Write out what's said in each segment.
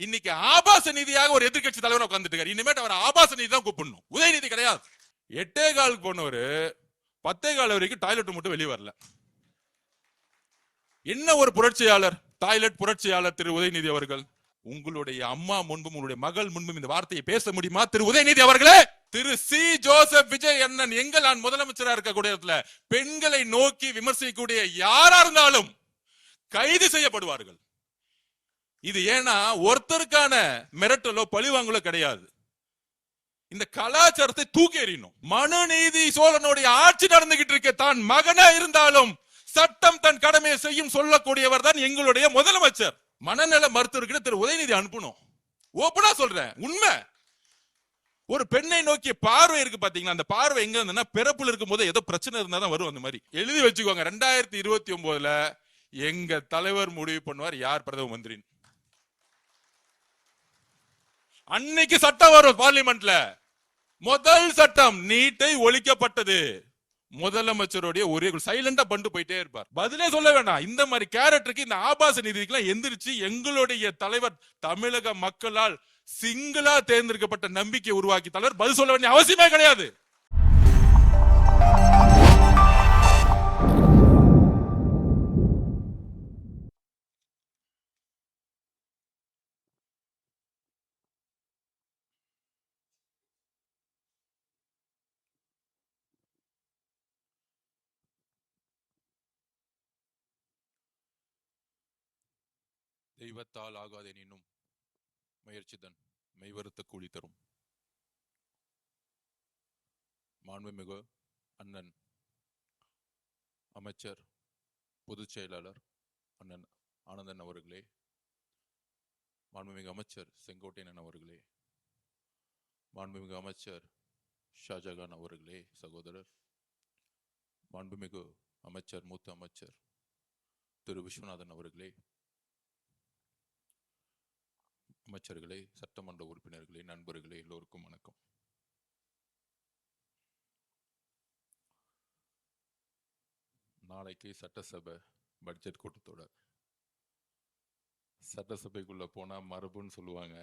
இன்னைக்கு ஆபாச நீதியாக ஒரு எதிர்கட்சி தலைவர் உட்கார்ந்துட்டு இனிமேட்டு அவர் ஆபாச நீதி தான் கூப்பிடணும், உதயநிதி கிடையாது. 8:15 போனவரு 10:15 வரைக்கும் டாய்லெட் மட்டும் வெளியே வரல. என்ன ஒரு புரட்சியாளர், டாய்லெட் புரட்சியாளர் திரு உதயநிதி அவர்கள். உங்களுடைய அம்மா முன்பும் உங்களுடைய மகள் முன்பும் இந்த வார்த்தையை பேச முடியுமா திரு உதயநிதி அவர்களே? திரு சி ஜோசப் விஜய் அண்ணன் எங்கள் நான் முதலமைச்சராக இருக்கக்கூடிய இடத்துல பெண்களை நோக்கி விமர்சிக்கக்கூடிய யாரா இருந்தாலும் கைது செய்யப்படுவார்கள். இது ஏன்னா ஒருத்தருக்கான மிரட்டலோ பழிவாங்கலோ கிடையாது. இந்த கலாச்சாரத்தை தூக்கி எறியணும். மனுநீதி சோழனுடைய ஆட்சி நடந்துகிட்டு இருக்க, தான் மகனா இருந்தாலும் சட்டம் தன் கடமையை செய்யும் சொல்லக்கூடியவர் தான் எங்களுடைய முதலமைச்சர். மனநல மருத்துவர்கிட்ட திரு உதயநிதி அனுப்பணும். ஓப்பனா சொல்றேன், உண்மை. ஒரு பெண்ணை நோக்கிய பார்வை இருக்கு பாத்தீங்கன்னா, அந்த பார்வை எங்க இருந்ததுன்னா பிறப்புல இருக்கும் போது ஏதோ பிரச்சனை இருந்தா தான் வரும். அந்த மாதிரி எழுதி வச்சுக்கோங்க. 2029 எங்க தலைவர் முடிவு பண்ணுவார் யார் பிரதம மந்திரி. அன்னைக்கு சட்டம் வரும் பார்லிமெண்ட்ல. முதல் சட்டம் நீட்டை ஒழிக்கப்பட்டது. முதலமைச்சருடைய ஒரே சைலண்டா பண்டு போயிட்டே இருப்பார், பதிலே சொல்ல வேண்டாம். இந்த மாதிரி கேரக்டருக்கு, இந்த ஆபாச நீதிக்கெல்லாம் எந்திரிச்சு எங்களுடைய தலைவர் தமிழக மக்களால் சிங்கிளா தேர்ந்தெடுக்கப்பட்ட நம்பிக்கை உருவாக்கி தலைவர் பதில் சொல்ல வேண்டிய அவசியமே கிடையாது. தெய்வத்தால் ஆகாதெனினும் முயற்சிதன் மெய்வருத்த கூலி தரும். மாண்புமிகு அண்ணன் அமைச்சர் பொதுச் செயலாளர் அண்ணன் ஆனந்தன் அவர்களே, மாண்புமிகு அமைச்சர் செங்கோட்டையன் அவர்களே, மாண்புமிகு அமைச்சர் ஷாஜகான் அவர்களே சகோதரர், மாண்புமிகு அமைச்சர் மூத்த அமைச்சர் திரு விஸ்வநாதன் அவர்களே, அமைச்சர்களே, சட்டமன்ற உறுப்பினர்களே, நண்பர்களே, எல்லோருக்கும் வணக்கம். நாளைக்கு சட்டசபை பட்ஜெட் கூட்டத்தொடர். சட்டசபைக்குள்ள போனா மரபுன்னு சொல்லுவாங்க.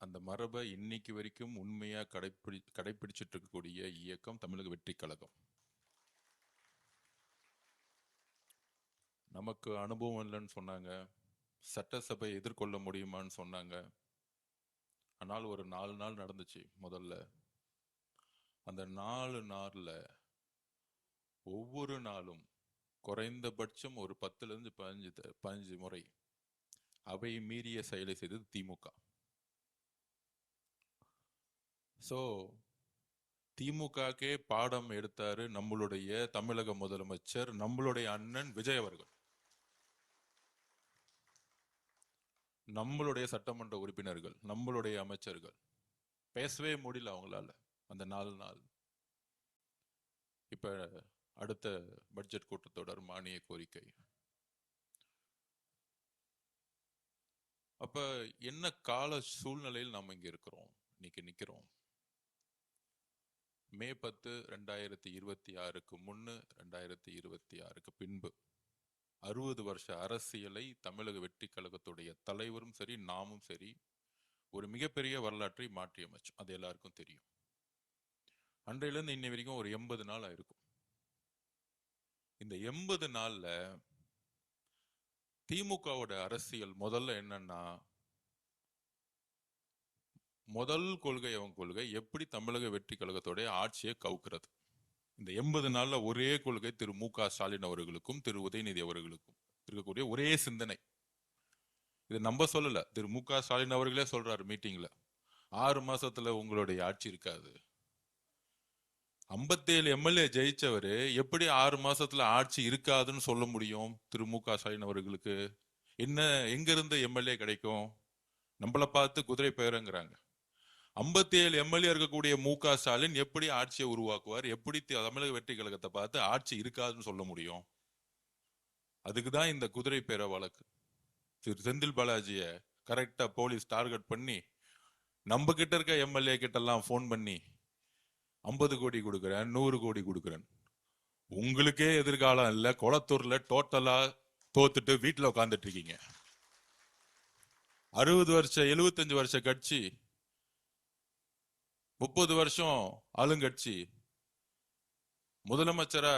அந்த மரபை இன்னைக்கு வரைக்கும் உண்மையா கடைபிடிச்சிட்டு இருக்கக்கூடிய இயக்கம் தமிழக வெற்றி கழகம். நமக்கு அனுபவம் இல்லைன்னு சொன்னாங்க, சட்டசபை எதிர்கொள்ள முடியுமான்னு சொன்னாங்க. ஆனால் ஒரு 4 நாள் நடந்துச்சு. முதல்ல அந்த 4 நாள்ல ஒவ்வொரு நாளும் குறைந்தபட்சம் ஒரு 10லிருந்து 15 முறை அவை மீறிய செயலை செய்தது திமுக. சோ திமுகக்கே பாடம் எடுத்தாரு நம்மளுடைய தமிழக முதலமைச்சர், நம்மளுடைய அண்ணன் விஜய் அவர்கள். நம்மளுடைய சட்டமன்ற உறுப்பினர்கள், நம்மளுடைய அமைச்சர்கள் பேசவே முடியல அவங்களால அந்த 4 நாள். இப்ப அடுத்த பட்ஜெட் கூட்டத்தொடர் மானிய கோரிக்கை. அப்ப என்ன கால சூழ்நிலையில் நாம இங்க இருக்கிறோம், இன்னைக்கு நிக்கிறோம். மே 10, 2026க்கு முன்னு 2026க்கு பின்பு 60 வருஷ அரசியலை தமிழக வெற்றி கழகத்துடைய தலைவரும் சரி நாமும் சரி ஒரு மிகப்பெரிய வரலாற்றை மாற்றி அமைச்சோம். அது எல்லாருக்கும் தெரியும். அன்றையிலிருந்து இன்னை வரைக்கும் ஒரு 80 நாள் ஆயிருக்கும். இந்த 80 நாள்ல திமுகவோட அரசியல் முதல்ல என்னன்னா, முதல் கொள்கை அவன் கொள்கை எப்படி தமிழக வெற்றி கழகத்தோட ஆட்சியை கவுக்கிறது. இந்த 80 நாள்ல ஒரே கொள்கை திரு மு.க. ஸ்டாலின் அவர்களுக்கும் திரு உதயநிதி அவர்களுக்கும் இருக்கக்கூடிய ஒரே சிந்தனை. இது நம்ம சொல்லல, திரு மு.க. ஸ்டாலின் அவர்களே சொல்றாரு மீட்டிங்ல, 6 மாசத்துல உங்களுடைய ஆட்சி இருக்காது. 57 எம்எல்ஏ ஜெயிச்சவரு எப்படி 6 மாசத்துல ஆட்சி இருக்காதுன்னு சொல்ல முடியும்? திரு மு.க. ஸ்டாலின் அவர்களுக்கு என்ன எங்க இருந்து எம்எல்ஏ கிடைக்கும்? நம்மளை பார்த்து குதிரை பெயருங்கிறாங்க. 57 எம்எல்ஏ இருக்கக்கூடிய மு.க. ஸ்டாலின் எப்படி ஆட்சியை உருவாக்குவார்? எப்படி தமிழக வெற்றி கழகத்தை பார்த்து ஆட்சி இருக்காதுன்னு சொல்ல முடியும்? அதுக்குதான் இந்த குதிரை பேர வழக்கு. திரு செந்தில் பாலாஜிய கரெக்டா போலீஸ் டார்கெட் பண்ணி நம்ம கிட்ட இருக்க எம்எல்ஏ கிட்ட எல்லாம் போன் பண்ணி 50 கோடி கொடுக்குறேன், 100 கோடி கொடுக்குறேன், உங்களுக்கே எதிர்காலம் இல்ல, கொளத்தூர்ல டோட்டலா தோத்துட்டு வீட்டுல உட்கார்ந்துட்டு இருக்கீங்க. 60 வருஷம் 75 வருஷ கட்சி, 30 வருஷம் ஆளுங்கட்சி, முதலமைச்சரா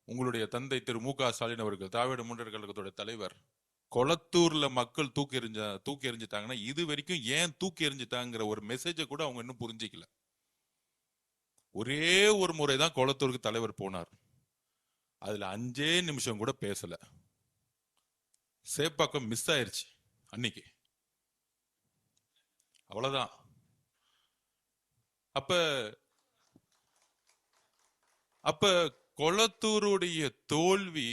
உங்களுடைய தந்தை திரு மு.க. ஸ்டாலின் அவர்கள், திராவிட முன்னேற்ற கழகத்தோட தலைவர், கொளத்தூர்ல மக்கள் தூக்கி எறிஞ்சிட்டாங்கன்னா இது வரைக்கும் ஏன் தூக்கி எறிஞ்சிட்டாங்கிற ஒரு மெசேஜை கூட அவங்க இன்னும் புரிஞ்சிக்கல. ஒரே ஒரு முறைதான் கொளத்தூருக்கு தலைவர் போனார். அதுல 5 நிமிஷம் கூட பேசல. சேப்பாக்கம் மிஸ் ஆயிருச்சு அன்னைக்கு, அவ்வளவுதான். அப்ப கொளத்தூருடைய தோல்வி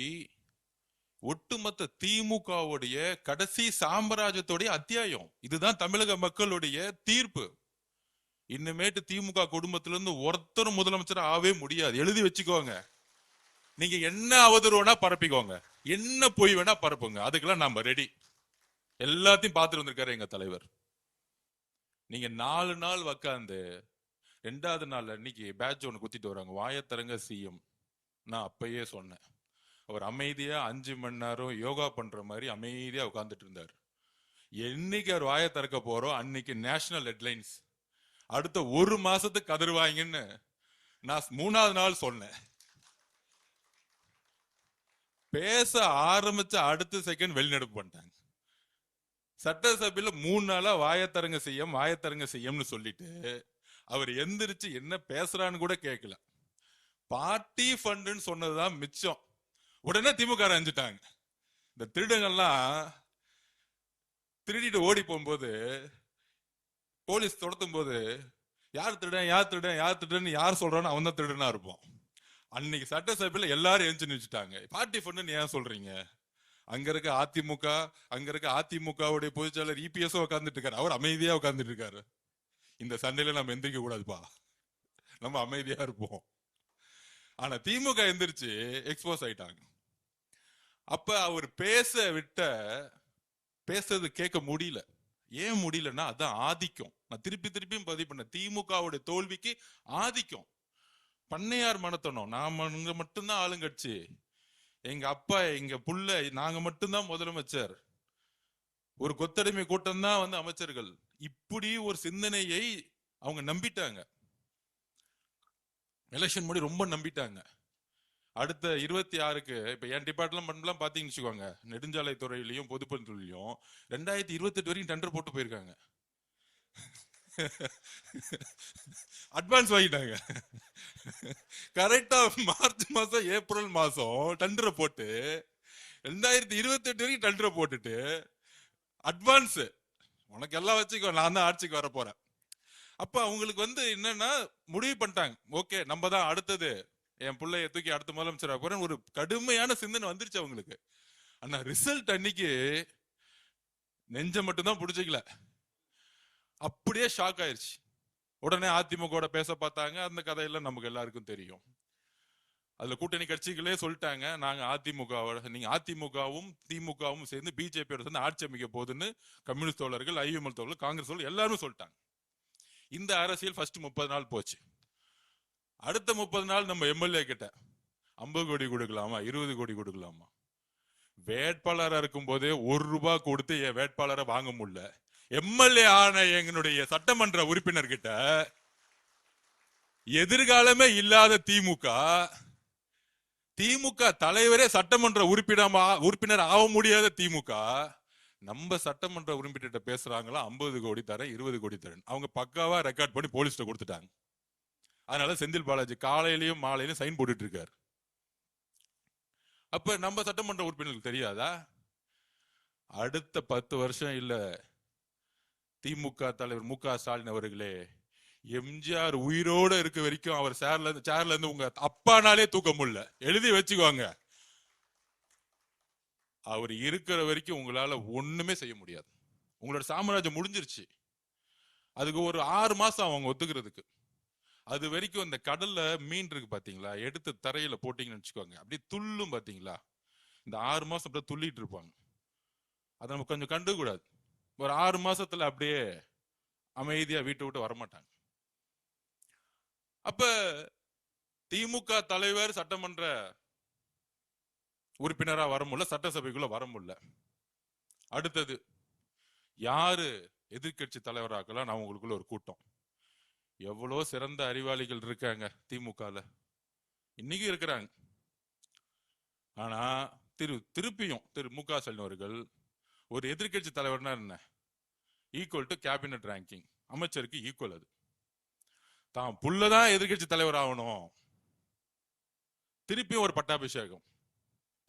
ஒட்டுமொத்த திமுகவுடைய கடைசி சாம்ராஜ்யத்துடைய அத்தியாயம். இதுதான் தமிழக மக்களுடைய தீர்ப்பு. இன்னுமேட்டு திமுக குடும்பத்திலிருந்து ஒருத்தரும் முதலமைச்சர் ஆவே முடியாது. எழுதி வச்சுக்கோங்க. நீங்க என்ன அவதூறுனா பரப்பிக்கோங்க, என்ன பொய் வேணா பரப்புங்க, அதுக்கெல்லாம் நம்ம ரெடி. எல்லாத்தையும் பார்த்துட்டு வந்திருக்காரு எங்க தலைவர். நீங்க 4 நாள் உக்காந்து 2வது நாள் அன்னைக்கு பேட்ச் ஒன்று குத்திட்டு வராங்க, வாயத்தரங்க சிஎம். நான் அப்பயே சொன்னேன், அவர் அமைதியா 5 மணி நேரம் யோகா பண்ற மாதிரி அமைதியா உட்கார்ந்துட்டு இருந்தார். என்னைக்கு அவர் வாயை திறக்க போறோம் அன்னைக்கு நேஷனல் ஹெட்லைன்ஸ், அடுத்த 1 மாசத்துக்கு கதறுவாங்கன்னு நான் 3வது நாள் சொன்னேன். பேச ஆரம்பிச்ச அடுத்த செகண்ட் வெளிநடப்பு பண்ணிட்டாங்க. சட்டசபையில 3 நாளா வாயத்தரங்க செய்யம்னு சொல்லிட்டு அவர் எந்திரிச்சு என்ன பேசுறான்னு கூட கேட்கல. பார்ட்டி ஃபண்டுன்னு சொன்னதுதான் மிச்சம். உடனே திமுக அஞ்சிட்டாங்க. இந்த திருடங்கள்லாம் திருடிட்டு ஓடி போகும்போது போலீஸ் துரத்தும் போது யார் திருடன் யார் சொல்றான்னு அவன் தான் திருடனா இருப்போம். அன்னைக்கு சட்டசபையில எல்லாரும் எழுந்து நிச்சுட்டாங்க. பார்ட்டி ஃபண்டுன்னு ஏன் சொல்றீங்க? அங்க இருக்க அதிமுக, அங்க இருக்க அதிமுகவுடைய பொதுச்செயலர் இபிஎஸ் உட்கார்ந்துட்டு இருக்காரு, அவர் அமைதியா உட்கார்ந்துட்டு இருக்காரு. இந்த சண்டையில நம்ம எந்திரிக்க கூடாதுப்பா, நம்ம அமைதியா இருப்போம். ஆனா திமுக எந்திரிச்சு எக்ஸ்போஸ் ஆயிட்டாங்க. அப்ப அவர் பேசுறது கேட்க முடியல. ஏன் முடியலன்னா அதான் ஆதிக்கம். நான் திருப்பியும் பதிவு பண்ண, திமுகவுடைய தோல்விக்கு ஆதிக்கம். பண்ணையார் மனத்தனம், நாம மட்டும்தான் ஆளுங்கட்சி, எங்க அப்பா எங்க புள்ள நாங்க மட்டும்தான் முதலமைச்சர், ஒரு கொத்தடிமை கூட்டம் தான் அமைச்சர்கள், இப்படி ஒரு சிந்தனையை அவங்க நம்பிட்டாங்க. எலெக்ஷன் முன்னாடி ரொம்ப நம்பிட்டாங்க. அடுத்த 26க்கு இப்ப என் டிபார்ட்மெண்ட்லாம் பாத்தீங்கன்னு வச்சுக்கோங்க, நெடுஞ்சாலை துறையிலையும் பொதுப்பணித்துறையிலையும் 2028 வரைக்கும் டெண்டர் போட்டு போயிருக்காங்க. அட்வான்ஸ் வாங்கிட்டாங்க. கரெக்டா மார்ச் மாசம் ஏப்ரல் மாசம் டெண்டரை போட்டு 2028 வரைக்கும் டெண்டரை போட்டுட்டு அட்வான்ஸ் உனக்கு எல்லாம் வச்சுக்கோ, நான் தான் ஆட்சிக்கு வர போறேன். அப்ப அவங்களுக்கு என்னன்னா முடிவு பண்ணிட்டாங்க, ஓகே நம்ம தான் அடுத்தது, என் பிள்ளைய தூக்கி அடுத்த முதலமைச்சர் போறேன், ஒரு கடுமையான சிந்தனை வந்துருச்சு அவங்களுக்கு. ஆனா ரிசல்ட் அன்னைக்கு நெஞ்ச மட்டும்தான் புடிச்சிக்கல, அப்படியே ஷாக் ஆயிருச்சு. உடனே அதிமுக பேச பார்த்தாங்க. அந்த கதையெல்லாம் நமக்கு எல்லாருக்கும் தெரியும். அதுல கூட்டணி கட்சிகளே சொல்லிட்டாங்க, நாங்க அதிமுகவும் திமுகவும் சேர்ந்து பிஜேபியோட சேர்ந்து ஆட்சி அமைக்க போகுதுன்னு கம்யூனிஸ்ட் தோழர்கள், ஐஎம்எல் தோழர்கள், காங்கிரஸ் தோழர்கள் எல்லாரும் சொல்லிட்டாங்க. இந்த அரசியல் ஃபர்ஸ்ட் 30 நாள் போச்சு. அடுத்த 30 நாள் நம்ம எம்எல்ஏ கிட்ட 50 கோடி கொடுக்கலாமா, 20 கோடி கொடுக்கலாமா? வேட்பாளராக இருக்கும் போதே 1 ரூபாய் கொடுத்து என் வேட்பாளரை வாங்க முடியல. எம்எல்ஏ ஆன எங்களுடைய சட்டமன்ற உறுப்பினர் கிட்ட எதிர்காலமே இல்லாத திமுக தலைவரே சட்டமன்ற உறுப்பினர் ஆக முடியாத திமுக நம்ம சட்டமன்ற உறுப்பினர் பேசுறாங்களா 50 கோடி தரேன் 20 கோடி தரேன். அவங்க பக்காவா ரெக்கார்ட் பண்ணி போலீஸ்ல கொடுத்துட்டாங்க. அதனால செந்தில் பாலாஜி காலையிலயும் மாலையிலும் சைன் போட்டுட்டு இருக்காரு. அப்ப நம்ம சட்டமன்ற உறுப்பினர்களுக்கு தெரியாதா? அடுத்த 10 வருஷம் இல்ல, திமுக தலைவர் மு.க. ஸ்டாலின் அவர்களே, எம்ஜிஆர் உயிரோட இருக்க வரைக்கும் அவர் சேர்ல இருந்து உங்க அப்பானாலே தூக்க முடியல, எழுதி வச்சுக்கோங்க. அவர் இருக்கிற வரைக்கும் உங்களால ஒண்ணுமே செய்ய முடியாது. உங்களோட சாம்ராஜ்யம் முடிஞ்சிருச்சு. அதுக்கு ஒரு 6 மாசம் அவங்க ஒத்துக்கிறதுக்கு. அது வரைக்கும் இந்த கடல்ல மீன் இருக்கு பாத்தீங்களா, எடுத்து தரையில போட்டீங்கன்னு வச்சுக்கோங்க, அப்படியே துள்ளும் பாத்தீங்களா, இந்த 6 மாசம் அப்படியே துள்ளிட்டு இருப்பாங்க. அதை நம்ம கொஞ்சம் கண்டு கூடாது. ஒரு 6 மாசத்துல அப்படியே அமைதியா வீட்டை விட்டு வரமாட்டாங்க. அப்ப திமுக தலைவர் சட்டமன்ற உறுப்பினரா வர முடியல, சட்டசபைக்குள்ள வர முடியல. அடுத்தது யாரு எதிர்கட்சி தலைவராக்கலாம்? நான் உங்களுக்குள்ள ஒரு கூட்டம். எவ்வளவு சிறந்த அறிவாளிகள் இருக்காங்க திமுகல, இன்னைக்கு இருக்கிறாங்க. ஆனா திருப்பியும் திரு மு க ஸ்டாலின் அவர்கள் ஒரு எதிர்கட்சி தலைவர்னா என்ன? ஈக்குவல் டு கேபினட் ரேங்கிங், அமைச்சருக்கு ஈக்குவல். அது தான் புள்ளதான் எதிர்கட்சி தலைவர் ஆகணும். திருப்பியும் ஒரு பட்டாபிஷேகம்.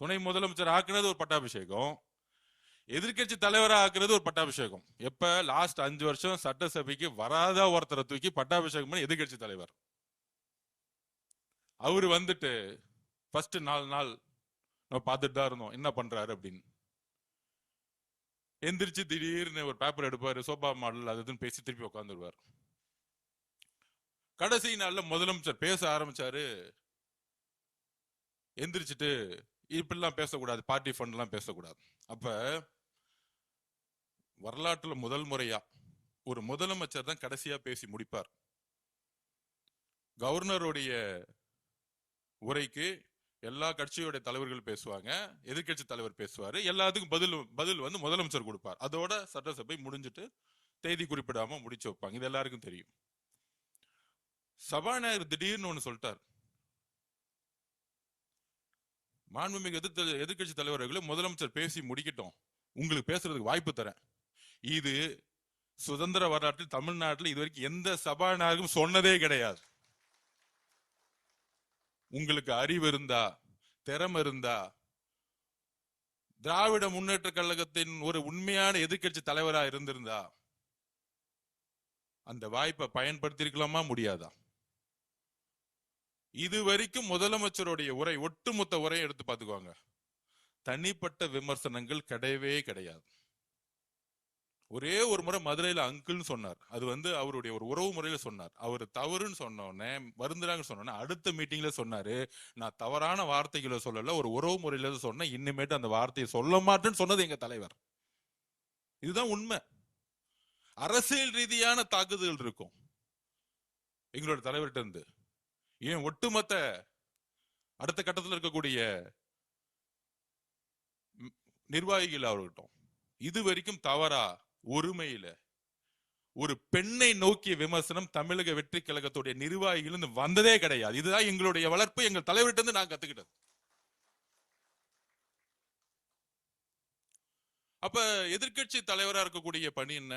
துணை முதலமைச்சர் ஆக்குனது ஒரு பட்டாபிஷேகம், எதிர்கட்சி தலைவரா ஆக்குறது ஒரு பட்டாபிஷேகம். எப்ப? லாஸ்ட் 5 வருஷம் சட்டசபைக்கு வராத ஒருத்தரை தூக்கி பட்டாபிஷேகம் பண்ணி எதிர்கட்சி தலைவர். அவரு வந்துட்டு ஃபர்ஸ்ட் 4 நாள் நம்ம பார்த்துட்டு தான் இருந்தோம் என்ன பண்றாரு அப்படின்னு. எந்திரிச்சு திடீர்னு ஒரு பேப்பர் எடுப்பாரு, சோபா மாடல் அதுன்னு பேசி திருப்பி உட்காந்துருவார். கடைசி நாள்ல முதலமைச்சர் பேச ஆரம்பிச்சாரு. எந்திரிச்சிட்டு இப்படிலாம் பேசக்கூடாது, பார்ட்டி ஃபண்ட் எல்லாம் பேசக்கூடாது. அப்ப வரலாற்றுல முதல் முறையா ஒரு முதலமைச்சர் தான் கடைசியா பேசி முடிப்பார். கவர்னருடைய உரைக்கு எல்லா கட்சியோட தலைவர்கள் பேசுவாங்க, எதிர்கட்சி தலைவர் பேசுவாரு, எல்லாத்துக்கும் பதில் வந்து முதலமைச்சர் கொடுப்பார். அதோட சட்டசபை முடிஞ்சிட்டு தேதி குறிப்பிடாம முடிச்சு வைப்பாங்க. இது எல்லாருக்கும் தெரியும். சபாநாயகர் திடீர்னு ஒண்ணு சொல்லிட்டார். மாண்புமிகு எதிர்கட்சி தலைவர்களை முதலமைச்சர் பேசி முடிக்கட்டும், உங்களுக்கு பேசுறதுக்கு வாய்ப்பு தரேன். இது சுதந்திர வரலாற்றில் தமிழ்நாட்டில் இதுவரைக்கும் எந்த சபாநாயகரும் சொன்னதே கிடையாது. உங்களுக்கு அறிவு இருந்தா, திறமை இருந்தா, திராவிட முன்னேற்ற கழகத்தின் ஒரு உண்மையான எதிர்கட்சி தலைவரா இருந்திருந்தா அந்த வாய்ப்பை பயன்படுத்திருக்கலாமா? முடியாதா? இதுவரைக்கும் முதலமைச்சருடைய உரை, ஒட்டுமொத்த உரையை எடுத்து பார்த்துக்குவாங்க, தனிப்பட்ட விமர்சனங்கள் கிடையவே கிடையாது. ஒரே ஒரு முறை மதுரையில அங்கிள்னு சொன்னார். அது வந்து அவருடைய ஒரு உறவு முறையில சொன்னார். அவர் தவறுன்னு சொன்னோடனே, வருந்துறாங்கன்னு சொன்னோன்னே, அடுத்த மீட்டிங்ல சொன்னாரு, நான் தவறான வார்த்தைகளை சொல்லல, ஒரு உறவு முறையில சொன்னேன், இனிமேட்டு அந்த வார்த்தையை சொல்ல மாட்டேன்னு சொன்னது எங்க தலைவர். இதுதான் உண்மை. அரசியல் ரீதியான தாக்குதல் இருக்கும் எங்களோட தலைவர்கிட்ட இருந்து. ஏன் ஒட்டுமொத்த அடுத்த கட்டத்தில் இருக்கக்கூடிய நிர்வாகிகள் அவர்கிட்ட இது வரைக்கும் தவறா ஒருமையில ஒரு பெண்ணை நோக்கிய விமர்சனம் தமிழக வெற்றி கழகத்துடைய நிர்வாகிகள் வந்ததே கிடையாது. இதுதான் எங்களுடைய வளர்ப்பு, எங்கள் தலைவர்கிட்ட இருந்து நான் கத்துக்கிட்டது. அப்ப எதிர்கட்சி தலைவரா இருக்கக்கூடிய பணி என்ன?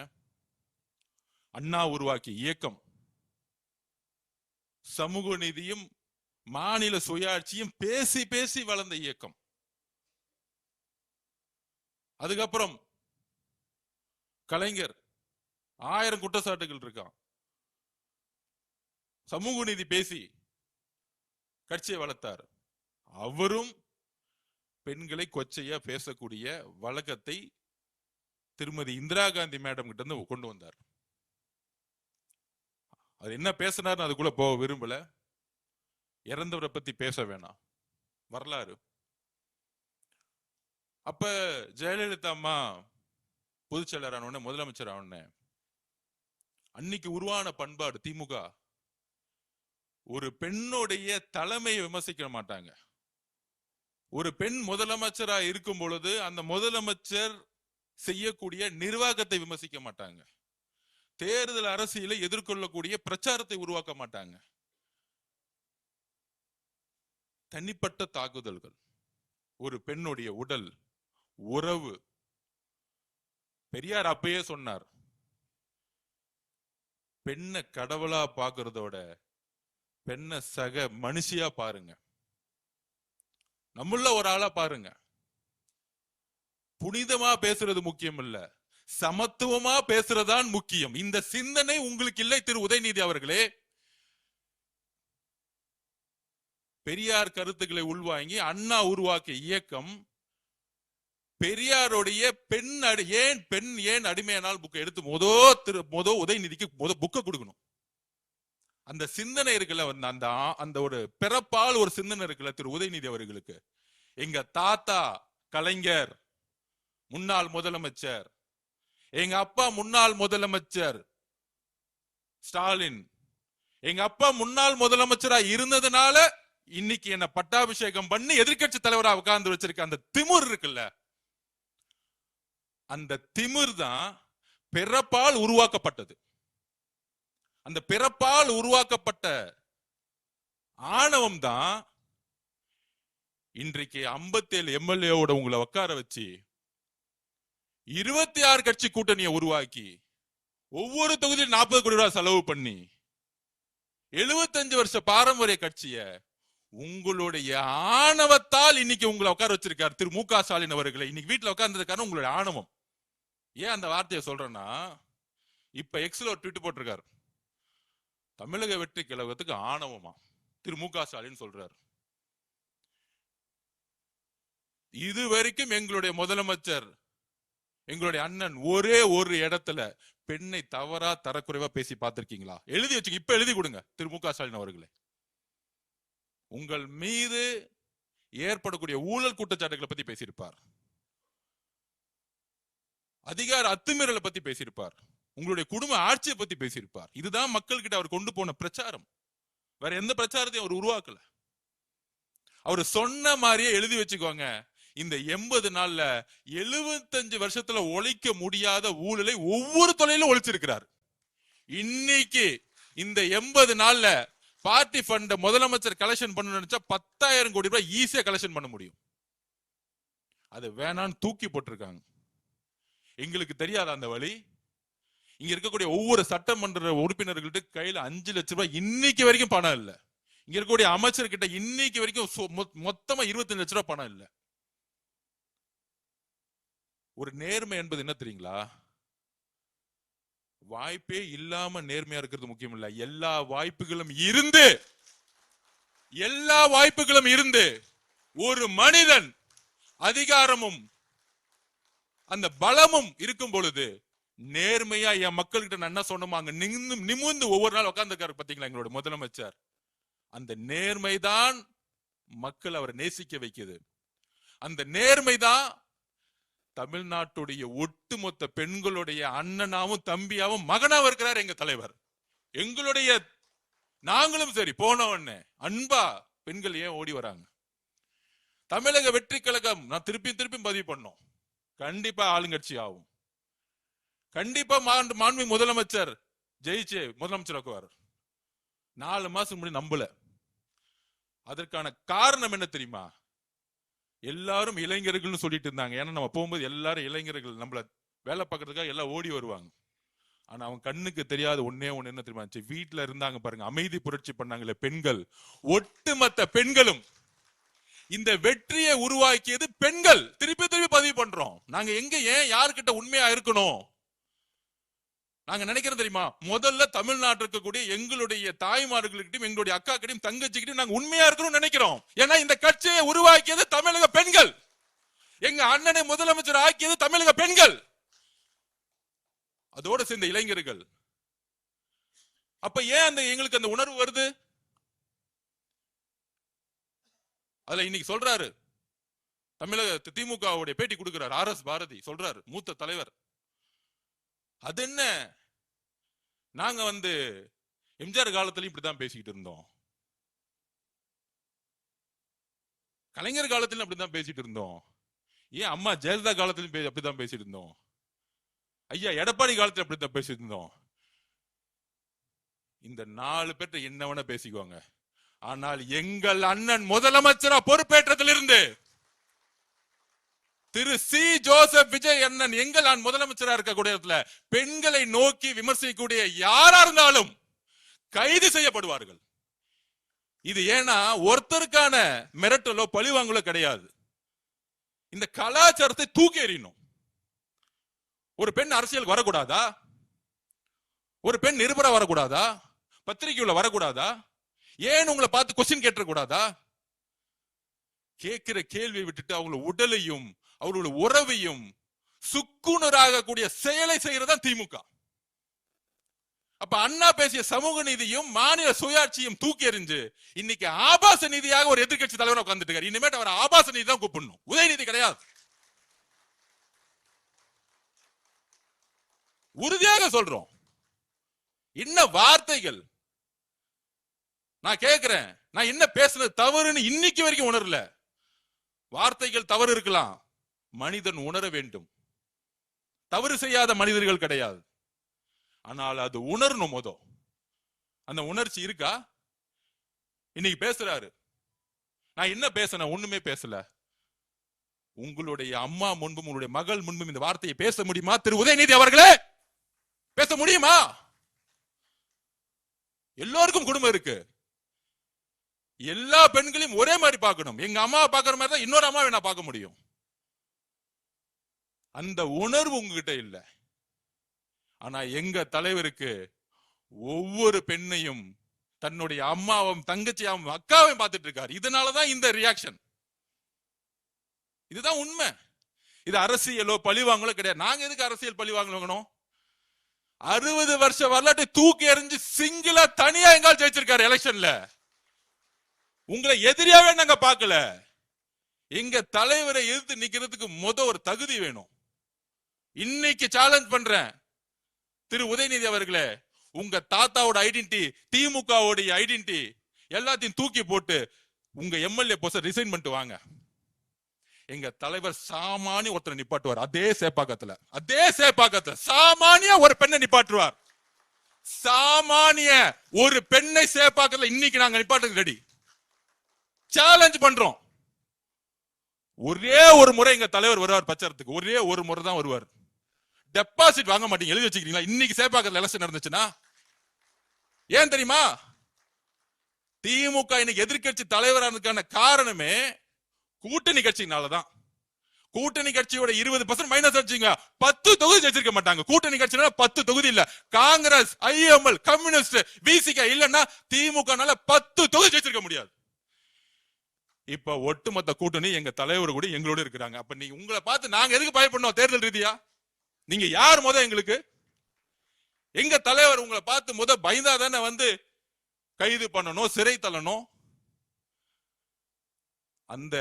அண்ணா உருவாக்கிய இயக்கம், சமூக நீதியும் மாநில சுயாட்சியும் பேசி பேசி வளர்ந்த இயக்கம். அதுக்கப்புறம் கலைஞர் 1000 குற்றச்சாட்டுகள் இருக்கான், சமூக நீதி பேசி கட்சியை வளர்த்தார். அவரும் பெண்களை கொச்சையா பேசக்கூடிய வழக்கத்தை திருமதி இந்திரா காந்தி மேடம் கிட்ட இருந்து கொண்டு வந்தார். அது என்ன பேசினார் அதுக்குள்ள போக விரும்பல, இறந்தவரை பத்தி பேச வேணாம், வரலாறு. அப்ப ஜெயலலிதா அம்மா பொதுச் செயலர் ஆன, முதலமைச்சர் ஆன அன்னைக்கு உருவான பண்பாடு திமுக, ஒரு பெண்ணுடைய தலைமையை விமர்சிக்க மாட்டாங்க. ஒரு பெண் முதலமைச்சரா இருக்கும் பொழுது அந்த முதலமைச்சர் செய்யக்கூடிய நிர்வாகத்தை விமர்சிக்க மாட்டாங்க. தேர்தல் அரசியலை எதிர்கொள்ளக்கூடிய பிரச்சாரத்தை உருவாக்க மாட்டாங்க. தனிப்பட்ட தாக்குதல்கள், ஒரு பெண்ணுடைய உடல், உறவு. பெரியார் அப்பயே சொன்னார், பெண்ணை கடவுளா பாக்குறதோட பெண்ணை சக மனுஷியா பாருங்க, நம்மள ஒரு ஆளா பாருங்க. புனிதமா பேசுறது முக்கியம் இல்ல, சமத்துவமா பேசுறதான் முக்கியம். இந்த சிந்தனை உங்களுக்கு இல்லை திரு உதயநிதி அவர்களே. பெரியார் கருத்துக்களை உள்வாங்கி அண்ணா உருவாக்கிய இயக்கம், பெரியாருடைய பெண் ஏன் அடிமையானால் புக்கை எடுத்து மொத உதயநிதிக்கு புக்கை கொடுக்கணும். அந்த சிந்தனை இருக்குல்ல, அந்த ஒரு பிறப்பால் ஒரு சிந்தனை இருக்குல்ல திரு உதயநிதி அவர்களுக்கு. எங்க தாத்தா கலைஞர் முன்னாள் முதலமைச்சர், எங்க அப்பா முன்னாள் முதலமைச்சர் ஸ்டாலின், எங்க அப்பா முன்னாள் முதலமைச்சரா இருந்ததுனால இன்னைக்கு என்ன பட்டாபிஷேகம் பண்ணி எதிர்கட்சி தலைவரா உட்கார்ந்து வச்சிருக்க அந்த திமிர் இருக்குல்ல, அந்த திமிர் தான் பிறப்பால் உருவாக்கப்பட்டது. அந்த பிறப்பால் உருவாக்கப்பட்ட ஆணவம் தான் இன்றைக்கு 57 எம்எல்ஏவோட உங்களை உட்கார வச்சு 26 கட்சி கூட்டணியை உருவாக்கி ஒவ்வொரு தொகுதியில் 40 கோடி ரூபாய் செலவு பண்ணி 75 வருஷ பாரம்பரிய கட்சிய உங்களுடைய ஆணவத்தால் இன்னைக்கு உங்களை உட்கார வச்சிருக்காரு திரு மு க ஸ்டாலின் அவர்களை. இன்னைக்கு வீட்டுல உட்கார்ந்ததுக்கான உங்களுடைய ஆணவம். ஏன் அந்த வார்த்தையை சொல்றேன்னா, இப்ப எக்ஸ்ல ஒரு ட்வீட் போட்டிருக்காரு, தமிழக வெற்றி கழகத்துக்கு ஆணவமா திரு மு க ஸ்டாலின் சொல்றாரு. இதுவரைக்கும் எங்களுடைய முதலமைச்சர், எங்களுடைய அண்ணன் ஒரே ஒரு இடத்துல பெண்ணை தவறா தரக்குறைவா பேசி பார்த்திருக்கீங்களா? எழுதி வச்சுக்க, இப்ப எழுதி கொடுங்க திரு மு க ஸ்டாலின் அவர்களே. உங்கள் மீது ஏற்படக்கூடிய ஊழல் குற்றச்சாட்டுகளை பத்தி பேசியிருப்பார், அதிகார அத்துமீறலை பத்தி பேசியிருப்பார், உங்களுடைய குடும்ப ஆட்சியை பத்தி பேசியிருப்பார். இதுதான் மக்கள் கிட்ட அவர் கொண்டு போன பிரச்சாரம். வேற எந்த பிரச்சாரத்தையும் அவர் உருவாக்கல. அவர் சொன்ன மாதிரியே எழுதி வச்சுக்கோங்க, இந்த 80 நாள்ல 75 வருஷத்துல ஒழிக்க முடியாத ஊழலை ஒவ்வொரு தொழிலும் ஒழிச்சிருக்கிறார். இன்னைக்கு இந்த 80 நாள்ல பார்ட்டி ஃபண்ட் முதலமைச்சர் கலெக்ஷன் பண்ண நினைச்சா 10,000 கோடி ரூபாய் ஈஸியா கலெக்ஷன் பண்ண முடியும். அது வேணான்னு தூக்கி போட்டிருக்காங்க. எங்களுக்கு தெரியாத அந்த வழி. இங்க இருக்கக்கூடிய ஒவ்வொரு சட்டமன்ற உறுப்பினர்கள்ட்ட கையில 5 லட்சம் ரூபாய் இன்னைக்கு வரைக்கும் பணம் இல்ல. இங்க இருக்கக்கூடிய அமைச்சர்கிட்ட இன்னைக்கு வரைக்கும் மொத்தமா 25 லட்சம் ரூபாய் பணம் இல்ல. ஒரு நேர்மை என்பது என்ன தெரியுங்களா? வாய்ப்பே இல்லாம நேர்மையா இருக்கிறது முக்கியம் இல்ல. எல்லா வாய்ப்புகளும் இருந்து ஒரு மனிதன் அதிகாரமும் அந்த பலமும் இருக்கும் பொழுது நேர்மையா என் மக்கள்கிட்ட நான் என்ன சொன்னோமோ அங்க நிமிர்ந்து ஒவ்வொரு நாள் உட்கார்ந்துருக்காரு பாத்தீங்களா எங்களோட முதலமைச்சர். அந்த நேர்மைதான் மக்கள் அவரை நேசிக்க வைக்குது. அந்த நேர்மைதான் தமிழ்நாட்டுடைய ஒட்டுமொத்த பெண்களுடைய அண்ணனாவும் தம்பியாவும் மகனாவும் இருக்கிறார் எங்க தலைவர். எங்களுடைய நாங்களும் சரி போன உடனே அன்பா பெண்கள் ஏன் ஓடி வராங்க? தமிழக வெற்றி கழகம் நான் திருப்பி பதிவு பண்ணோம், கண்டிப்பா ஆளுங்கட்சி ஆகும். கண்டிப்பா மாண்பு முதலமைச்சர் ஜெயிச்சு முதலமைச்சர் ஆக்குவார். 4 மாசம் முன்னாடி நம்பல. அதற்கான காரணம் என்ன தெரியுமா? எல்லாரும் இளைஞர்கள் சொல்லிட்டு இருந்தாங்க. ஏன்னா நம்ம போகும்போது எல்லாரும் இளைஞர்கள் நம்மள வேலை பார்க்கறதுக்காக எல்லாம் ஓடி வருவாங்க. ஆனா அவங்க கண்ணுக்கு தெரியாத ஒன்னே ஒண்ணு என்ன தெரியுமா? வீட்டுல இருந்தாங்க பாருங்க, அமைதி புரட்சி பண்ணாங்களே பெண்கள், ஒட்டுமொத்த பெண்களும் இந்த வெற்றியை உருவாக்கியது பெண்கள். திருப்பி பதிவு பண்றோம். நாங்க எங்க ஏன் யாருக்கிட்ட உண்மையா இருக்கணும்? நாங்க நினைக்கிறோம் தெரியுமா? முதல்ல தமிழ்நாட்டில் இருக்கக்கூடிய எங்களுடைய தாய்மார்களுக்கிட்டையும் எங்களுடைய அக்கா கிட்டையும் தங்கச்சிக்கிட்டையும் நாங்க உண்மையா இருக்கணும்னு நினைக்கிறோம். ஏன்னா இந்த கட்சியை உருவாக்கியது தமிழக பெண்கள். எங்க அண்ணனை முதலமைச்சர் ஆக்கியது தமிழக பெண்கள், அதோட சேர்ந்த இளைஞர்கள். அப்ப ஏன் எங்களுக்கு அந்த உணர்வு வருது? அதுல இன்னைக்கு சொல்றாரு, தமிழக திமுகவுடைய பேட்டி கொடுக்கிறார் RS பாரதி, சொல்றாரு மூத்த தலைவர், அது என்ன நாங்க எம்ஜிஆர் காலத்திலும் இப்படிதான் பேசிக்கிட்டு இருந்தோம், கலைஞர் காலத்திலும் அப்படிதான் பேசிட்டு இருந்தோம், ஏன் அம்மா ஜெயலலிதா காலத்திலும் அப்படிதான் பேசிட்டு இருந்தோம், ஐயா எடப்பாடி காலத்துல அப்படித்தான் பேசிட்டு இருந்தோம். இந்த 4 பேர்ட்ட என்ன வேணா பேசிக்குவாங்க. ஆனால் எங்கள் அண்ணன் முதலமைச்சரா பொறுப்பேற்றதிலிருந்து திரு சி ஜோசப் விஜய் அண்ணன் எங்கள் முதலமைச்சரா இருக்கக்கூடிய இடத்துல பெண்களை நோக்கி விமர்சிக்கக்கூடிய யாரா இருந்தாலும் கைது செய்யப்படுவார்கள். இது ஏன்னா ஒருத்தருக்கான மிரட்டலோ பழிவாங்கலோ கிடையாது. இந்த கலாச்சாரத்தை தூக்கி எறியணும். ஒரு பெண் அரசியலுக்கு வரக்கூடாதா? ஒரு பெண் நிருபரா வரக்கூடாதா? பத்திரிகையுள்ள வரக்கூடாதா? ஏன் உங்களை பார்த்து கொஸ்டின் கேட்ட கூடாதா? கேட்கிற கேள்வியை விட்டுட்டு அவங்கள உடலையும் அவர்களோட உறவையும் சுக்குனராக கூடிய செயலை செய்யறதான் திமுக. அப்ப அண்ணா பேசிய சமூக நீதியும் மாநில சுயாட்சியும் தூக்கி எறிஞ்சு இன்னைக்கு ஆபாச நீதியாக ஒரு எதிர்கட்சி தலைவர் உட்கார்ந்துட்டு இருக்காரு. இனிமேட்டு அவர் ஆபாச நீதி தான் கூப்பிடணும், உதயநிதி கிடையாது. உறுதியாக சொல்றோம். என்ன வார்த்தைகள்! நான் கேட்கிறேன், நான் என்ன பேசுனது தவறுன்னு இன்னைக்கு வரைக்கும் உணரல. வார்த்தைகள் தவறு இருக்கலாம், மனிதன் உணர வேண்டும். தவறு செய்யாத மனிதர்கள் கிடையாது, ஆனால் அது உணரணும். அந்த உணர்ச்சி இருக்கா? இன்னைக்கு பேசுறாரு, நான் என்ன பேசின? ஒண்ணுமே பேசல. உங்களுடைய அம்மா முன்பும் உங்களுடைய மகள் முன்பும் இந்த வார்த்தையை பேச முடியுமா திரு உதயநிதி அவர்களே? பேச முடியுமா? எல்லோருக்கும் குடும்பம் இருக்கு, எல்லா பெண்களையும் ஒரே மாதிரி பார்க்கணும். எங்க அம்மாவை பார்க்கிற மாதிரி தான் இன்னொரு அம்மாவை நான் பார்க்க முடியும். அந்த உணர்வு உங்ககிட்ட இல்ல. ஆனா எங்க தலைவருக்கு ஒவ்வொரு பெண்ணையும் தன்னுடைய அம்மாவும் தங்கச்சியாவும் அக்காவையும் பார்த்துட்டு இருக்காரு. இதனாலதான் இந்த ரியாக்ஷன். இதுதான் உண்மை. இது அரசியலோ பழிவாங்களோ கிடையாது. நாங்க எதுக்கு அரசியல் பழி வாங்கணும்? 60 வருஷ வரலாற்றை தூக்கி எறிஞ்சு சிங்கிளா தனியா எங்கால் ஜெயிச்சிருக்காரு எலெக்ஷன்ல. உங்களை எதிரியாவே நாங்க பார்க்கல. எங்க தலைவரை எதிர்த்து நிக்கிறதுக்கு ஒரு தகுதி வேணும். இன்னைக்கு சேலஞ்ச் பண்றேன் திரு உதயநிதி அவர்களே, உங்க தாத்தாவோட ஐடென்டிட்டி, திமுகவோட ஐடென்டிட்டி எல்லாத்தையும் தூக்கி போட்டு உங்க எம்எல்ஏ போஸ்ட் ரிசைன் பண்ணிட்டு வாங்க. எங்க தலைவர் சாமானிய ஒருத்தரை நிப்பாட்டுவார். அதே சேப்பாக்கத்துல சாமானிய ஒரு பெண்ணை நிப்பாட்டுவார். சாமானிய ஒரு பெண்ணை சேப்பாக்கத்துல இன்னைக்கு நாங்க நிப்பாட்டுறது ரெடி. சேலஞ்ச் பண்றோம். ஒரே ஒரு முறை எங்க தலைவர் வருவார் பிரச்சாரத்துக்கு, ஒரே ஒரு முறை தான் வருவார். டெபாசிட் வாங்க மாட்டீங்க, எழுதி வச்சுக்கிறீங்களா? இன்னைக்கு சேப்பாக்கத்துல எலெக்ஷன் நடந்துச்சுன்னா ஏன் தெரியுமா? திமுக இன்னைக்கு எதிர்கட்சி தலைவரானதுக்கான காரணமே கூட்டணி கட்சினாலதான். கூட்டணி கட்சியோட 20% மைனஸ் வச்சுங்க, 10 தொகுதி ஜெயிச்சிருக்க மாட்டாங்க. கூட்டணி கட்சினால 10 தொகுதி இல்ல. காங்கிரஸ், ஐஎம்எல், கம்யூனிஸ்ட், விசிக இல்லன்னா திமுகனால 10 தொகுதி ஜெயிச்சிருக்க முடியாது. இப்ப ஒட்டுமொத்த கூட்டணி எங்க தலைவர் கூட எங்களோட இருக்கிறாங்க. அப்ப நீங்க உங்களை பார்த்து நாங்க எதுக்கு பயப்படணும்? தேர்தல் ரீதியா நீங்க யார்? எங்களுக்கு எங்க தலைவர் உங்களை பார்த்து பயந்தா தானே வந்து கைது பண்ணணும், சிறை தள்ளணும். அந்த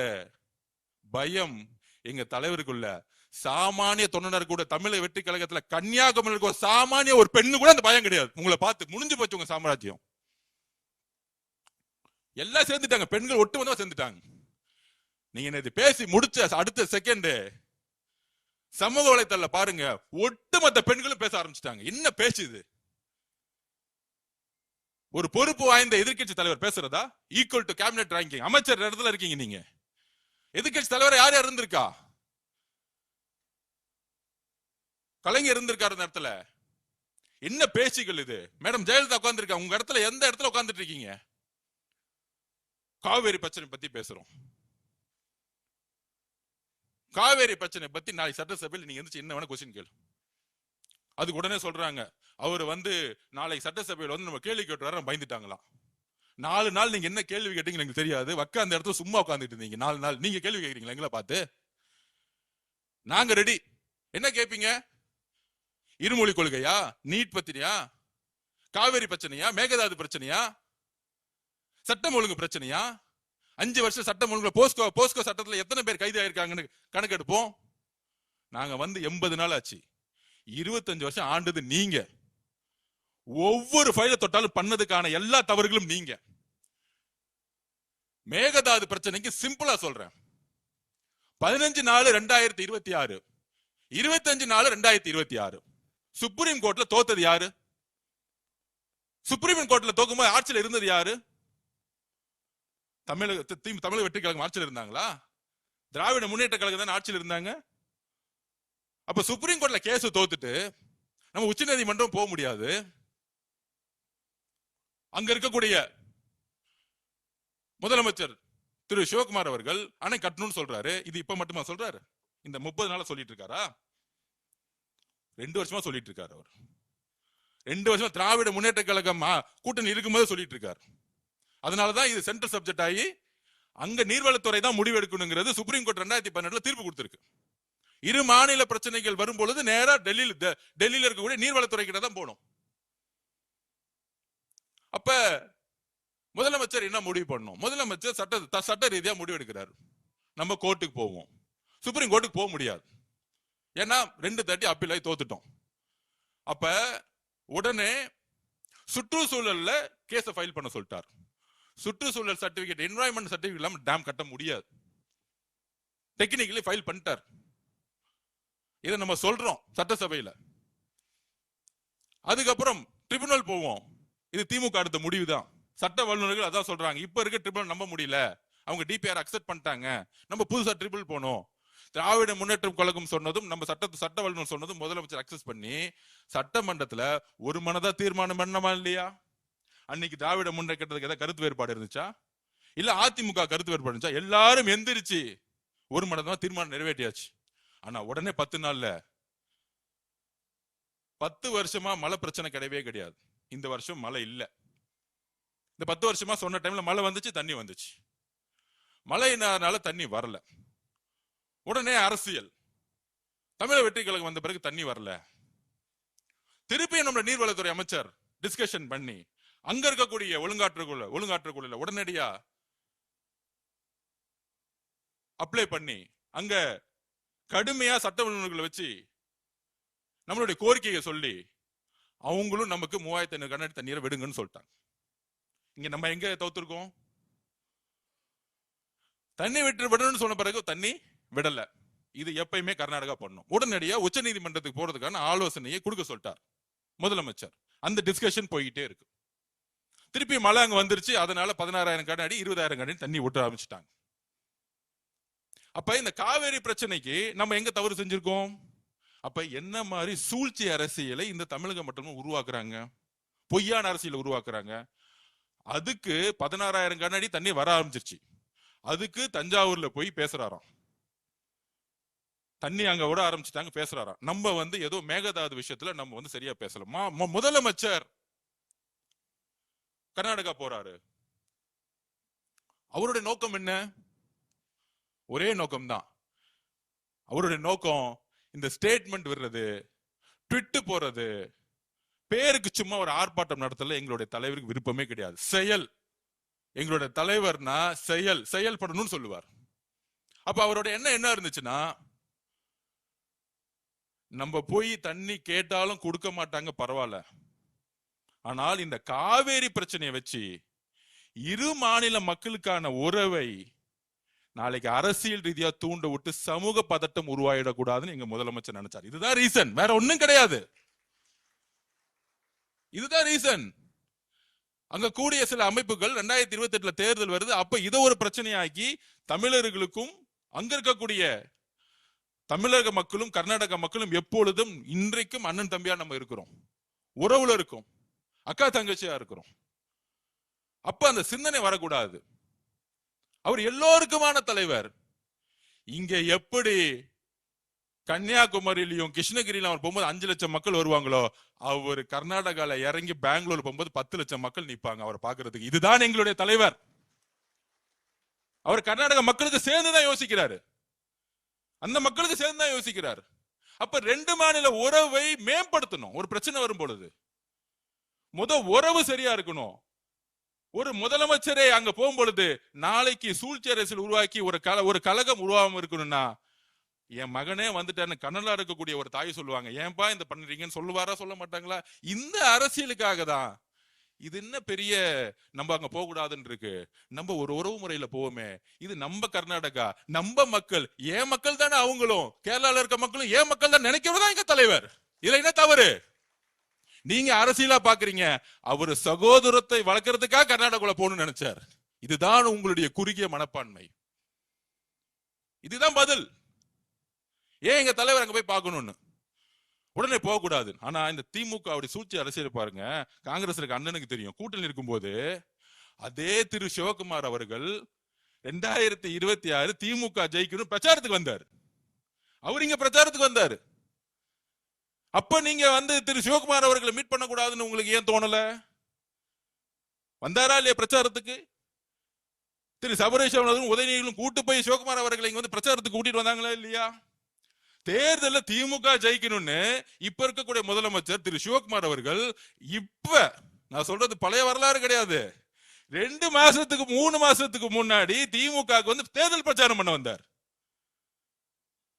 பயம் எங்க தலைவருக்குள்ள. சாமானிய தொண்டர் கூட தமிழக வெற்றி கழகத்துல கன்னியாகுமரி சாமானிய ஒரு பெண்ணு கூட அந்த பயம் கிடையாது. உங்களை பார்த்து முடிஞ்சு போச்சு உங்க சாம்ராஜ்யம். எல்லாம் சேர்ந்துட்டாங்க, பெண்கள் ஒட்டுமொத்தமா சேர்ந்துட்டாங்க. நீங்க இது பேசி முடிச்ச அடுத்த செகண்ட் சமூக வலைத்தள பாருங்க, ஒட்டுமொத்த பெண்களும் பேச ஆரம்பிச்சிட்டாங்க. என்ன பேசுது? ஒரு பொறுப்பு வாய்ந்த எதிர்கட்சி தலைவர் பேசுறதா? ஈக்குவல் டு கேபினெட் ரேங்கிங், அமைச்சர் இடத்துல இருக்கீங்க நீங்க. எதிர்கட்சி தலைவர் யார் யார் இருந்திருக்கா? கலைஞர் இருந்திருக்காரு இந்த இடத்துல. என்ன பேச்சுகள் இது? மேடம் ஜெயலலிதா உட்கார்ந்துருக்கா, உங்க இடத்துல எந்த இடத்துல உட்கார்ந்துட்டு இருக்கீங்க? காவேரி பிரச்சனை பத்தி பேசுறோம். காவேரி பிரச்சனை பத்தி நாளைக்கு சட்டசபையில் நீங்க எந்திரிச்சு என்ன வேணா கொஸ்டின் கேளு. அதுக்கு உடனே சொல்றாங்க அவர் வந்து நாளைக்கு சட்டசபையில் வந்து நம்ம கேள்வி கேட்டு வர பயந்துட்டாங்களாம். 4 நாள் நீங்க என்ன கேள்வி கேட்டீங்க எனக்கு தெரியாது. அந்த இடத்துல சும்மா உட்காந்துட்டு இருந்தீங்க 4 நாள். நீங்க கேள்வி கேட்கறீங்களா எங்களை பார்த்து? நாங்க ரெடி. என்ன கேட்பீங்க? இருமொழி கொள்கையா? நீட் பத்தினியா? காவேரி பிரச்சனையா? மேகதாது பிரச்சனையா? சட்டம் ஒழுங்கு பிரச்சனையா? 5 வருஷம் சட்டம் ஒழுங்கு போஸ்கோ சட்டத்துல எத்தனை பேர் கைது ஆயிருக்காங்கன்னு கணக்கெடுப்போம். நாங்க வந்து 80 நாள் ஆச்சு. 25 வருஷம் ஆண்டது நீங்க. ஒவ்வொரு ஃபைல தொட்டாலும் பண்ணதுக்கான எல்லா தவறுகளும் நீங்க. மேகதாது பிரச்சனைக்கு சிம்பிளா சொல்றேன். 15/4/2026, 25/4/2026 சுப்ரீம் கோர்ட்ல தோத்தது யாரு? சுப்ரீம் கோர்ட்ல தோக்கும்போது ஆட்சியில் இருந்தது யாரு? தமிழக வெற்றி கழகம் ஆட்சியில் இருந்தாங்களா? திராவிட முன்னேற்ற கழகம் தான் ஆட்சியில் இருந்தாங்க. அப்ப சுப்ரீம் கோர்ட்ல கேஸ் தோத்துட்டு நம்ம உச்ச நீதிமன்றம் போக முடியாது. அங்க இருக்கக்கூடிய முதலமைச்சர் திரு சிவகுமார் அவர்கள் அணை கட்டணும்னு சொல்றாரு. இது இப்ப மட்டுமா சொல்றாரு? இந்த 30 நாளா சொல்லிட்டு இருக்காரா? 2 வருஷமா சொல்லிட்டு இருக்காரு. அவர் 2 வருஷமா திராவிட முன்னேற்ற கழகம் கூட்டணி இருக்கும்போது சொல்லிட்டு இருக்காரு. அதனாலதான் இது சென்ட்ரல் சப்ஜெக்ட் ஆகி அங்க நீர்வளத்துறை தான் முடிவு எடுக்கணுங்கிறது சுப்ரீம் கோர்ட் 2018 தீர்ப்பு கொடுத்திருக்கு. இரு மாநில பிரச்சனைகள் வரும்பொழுது நேரா டெல்லியில இருக்கக்கூடிய நீர்வளத்துறை கிட்ட தான் போகணும். அப்ப முதலமைச்சர் என்ன முடிவு பண்ணணும்? முதலமைச்சர் சட்ட ரீதியா முடிவு எடுக்கிறார். நம்ம கோர்ட்டுக்கு போவோம். சுப்ரீம் கோர்ட்டுக்கு போக முடியாது. ஏன்னா 2 தட்டி அப்பீல் ஆகி தோத்துட்டோம். அப்ப உடனே சுற்றுச்சூழல்ல கேஸ ஃபைல் பண்ண சொல்லிட்டார். சுற்றுச்சூழல் சர்டிபிகேட், என்வாயன்மெண்ட் சர்டிபிகேட் இல்லாம டேம் கட்ட முடியாது. டெக்னிக்கலி ஃபைல் பண்ணிட்டார். இதை நம்ம சொல்றோம் சட்டசபையில. அதுக்கப்புறம் ட்ரிபியூனல் போவோம். இது திமுக அடுத்த முடிவு தான். சட்ட வல்லுநர்கள் அதான் சொல்றாங்க. இப்ப இருக்க ட்ரிபியூனல் நம்ப முடியல, அவங்க டிபிஆர் அக்செப்ட் பண்ணிட்டாங்க, நம்ம புதுசா ட்ரிபியூனல் போனோம். திராவிட முன்னேற்றம் கழகம் சொன்னதும் நம்ம சட்ட வல்லுநர் சொன்னதும் முதலமைச்சர் அக்சஸ் பண்ணி சட்டமன்றத்துல ஒரு மனதா தீர்மானம் பண்ணமா இல்லையா? அன்னைக்கு திராவிட முன்னேற்றத்துக்கு ஏதாவது கருத்து வேறுபாடு இருந்துச்சா? இல்ல அதிமுக கருத்து வேறுபாடு இருந்துச்சா? எல்லாரும் எந்திரிச்சு ஒரு மனதா தீர்மானம் நிறைவேற்றியாச்சு. ஆனா உடனே 10 நாள்ல 10 வருஷமா மழை பிரச்சனை கிடையவே கிடையாது. இந்த வருஷம் மழை இல்ல. இந்த 10 வருஷமா சொன்ன டைம்ல மழை வந்துச்சு, தண்ணி வந்துச்சு. மழையினால தண்ணி வரல. உடனே அரசியல், தமிழக வெற்றி கழகம் வந்த பிறகு தண்ணி வரல. திருப்பி நம்ம நீர்வளத்துறை அமைச்சர் டிஸ்கஷன் பண்ணி அங்க இருக்கக்கூடிய ஒழுங்காற்றுக்குள்ள உடனடியா அப்ளை பண்ணி அங்க கடுமையா சட்ட வல்லுநர்களை வச்சு நம்மளுடைய கோரிக்கையை சொல்லி அவங்களும் நமக்கு 3500 கனஅடி தண்ணீரை விடுங்கன்னு சொல்லிட்டாங்க. இங்க நம்ம எங்க தோத்துருக்கோம்? தண்ணி விடணும்னு சொன்ன பிறகு தண்ணி விடல. இது எப்பயுமே கர்நாடகா பண்ணும். உடனடியா உச்ச நீதிமன்றத்துக்கு போறதுக்கான ஆலோசனையை கொடுக்க சொல்லிட்டார் முதலமைச்சர். அந்த டிஸ்கஷன் போய்கிட்டே இருக்கு. திருப்பி மழை அங்க வந்துருச்சு. அதனால 16,000 கனஅடி 20,000 கனஅடி தண்ணி விட்டு ஆரம்பிச்சுட்டாங்க. அப்ப இந்த காவேரி பிரச்சனைக்கு நம்ம எங்க தவறு செஞ்சிருக்கோம்? அப்ப என்ன மாதிரி சூழ்ச்சி அரசியலை இந்த தமிழகம் மட்டும் உருவாக்குறாங்க, பொய்யான அரசியலை உருவாக்குறாங்க. அதுக்கு 16,000 கனஅடி தண்ணி வர ஆரம்பிச்சிருச்சு. அதுக்கு தஞ்சாவூர்ல போய் பேசுறாராம், தண்ணி அங்க விட ஆரம்பிச்சுட்டாங்க, பேசுறாராம். நம்ம ஏதோ மேகதாது விஷயத்துல நம்ம சரியா பேசலாமா? முதலமைச்சர் கர்நாடகா போறாரு. அவருடைய நோக்கம் என்ன? ஒரே நோக்கம் தான். அவருடைய நோக்கம் இந்த ஸ்டேட்மெண்ட் விடுறது, ட்விட்டு போறது, பேருக்கு சும்மா ஒரு ஆர்ப்பாட்டம் நடத்தல எங்களுடைய தலைவருக்கு விருப்பமே கிடையாது. செயல், எங்களுடைய தலைவர்னா செயல்படணும்னு சொல்லுவார். அப்ப அவருடைய என்ன இருந்துச்சுன்னா, நம்ம போய் தண்ணி கேட்டாலும் கொடுக்க மாட்டாங்க, பரவாயில்ல. ஆனால் இந்த காவேரி பிரச்சனையை வச்சு இரு மாநில மக்களுக்கான உறவை நாளைக்கு அரசியல் ரீதியா தூண்ட விட்டு சமூக பதட்டம் உருவாயிடக்கூடாதுன்னு எங்க முதலமைச்சர் நினைச்சார். இதுதான் ரீசன், வேற ஒண்ணும் கிடையாது. இதுதான் ரீசன். அங்க கூடிய சில அமைப்புகள் 2028 தேர்தல் வருது, அப்ப இதை ஒரு பிரச்சனையாக்கி தமிழர்களுக்கும் அங்க இருக்கக்கூடிய தமிழக மக்களும் கர்நாடக மக்களும் எப்பொழுதும் இன்றைக்கும் அண்ணன் தம்பியா நம்ம இருக்கிறோம், உறவுல இருக்கும், அக்கா தங்கச்சியா இருக்கிறோம். அப்ப அந்த சிந்தனை வரக்கூடாது. அவர் எல்லோருக்குமான தலைவர். இங்க எப்படி கன்னியாகுமரியிலும் கிருஷ்ணகிரியிலும் அவர் போகும்போது 5 லட்சம் மக்கள் வருவாங்களோ, அவர் கர்நாடகால இறங்கி பெங்களூர் போகும்போது 10 லட்சம் மக்கள் நிற்பாங்க அவர் பாக்குறதுக்கு. இதுதான் எங்களுடைய தலைவர். அவர் கர்நாடக மக்களுக்கு சேர்ந்துதான் யோசிக்கிறாரு, அந்த மக்களுக்கு சேர்ந்துதான் யோசிக்கிறார். அப்ப 2 மாநில உறவை மேம்படுத்தணும். ஒரு பிரச்சனை வரும் பொழுது உறவு சரியா இருக்கணும். ஒரு முதலமைச்சரே அங்க போகும் பொழுது நாளைக்கு சூழ்ச்சி அரசியல் உருவாக்கி ஒரு கழகம் உருவாகாம இருக்கணும்னா, என் மகனே வந்துட்டான்னு கண்ணலா இருக்கக்கூடிய ஒரு தாய் சொல்லுவாங்க, ஏன்பா இந்த பண்றீங்கன்னு சொல்லுவாரா? சொல்ல மாட்டாங்களா? இந்த அரசியலுக்காக தான். இது என்ன பெரிய நம்ம அங்க போக கூடாதுன்னு இருக்கு. நம்ம ஒரு உறவு முறையில போவோமே, இது நம்ம கர்நாடகா, நம்ம மக்கள், ஏன் மக்கள் தானே அவங்களும், கேரளால இருக்க மக்களும் ஏன் மக்கள் தான் நினைக்கிறதா எங்க தலைவர். இதுல என்ன தவறு? நீங்க அரசியலா பாக்குறீங்க, அவரு சகோதரத்தை வளர்க்கறதுக்காக கர்நாடகால போகணும்னு நினைச்சார். இதுதான் உங்களுடைய குறுகிய மனப்பான்மை. இதுதான் பதில். ஏன் எங்க தலைவர் அங்க போய் பார்க்கணும்னு உடனே போக கூடாது. ஆனா இந்த திமுக அப்படி சூழ்ச்சி அரசியல் பாருங்க. காங்கிரஸ் இருக்க அண்ணனுக்கு தெரியும், கூட்டணி இருக்கும்போது அதே திரு சிவகுமார் அவர்கள் 2026 திமுக ஜெயிக்கணும் பிரச்சாரத்துக்கு வந்தார். அவர் இங்க பிரச்சாரத்துக்கு வந்தாரு. அப்ப நீங்க திரு சிவகுமார் அவர்களை மீட் பண்ண கூடாதுன்னு உங்களுக்கு ஏன் தோணல? வந்தாரா இல்லையா பிரச்சாரத்துக்கு? திரு சபரேஷ் உதயநிதிகளும் கூட்டு போய் சிவகுமார் அவர்களை இங்க பிரச்சாரத்துக்கு கூட்டிட்டு வந்தாங்களா இல்லையா? தேர்தல திமுக ஜெயிக்கணும்னு இப்ப இருக்கக்கூடிய முதலமைச்சர் திரு சிவகுமார் அவர்கள், இப்ப நான் சொல்றது பழைய வரலாறு கிடையாது, 2 மாசத்துக்கு 3 மாசத்துக்கு முன்னாடி திமுக தேர்தல் பிரச்சாரம் பண்ண வந்தார்.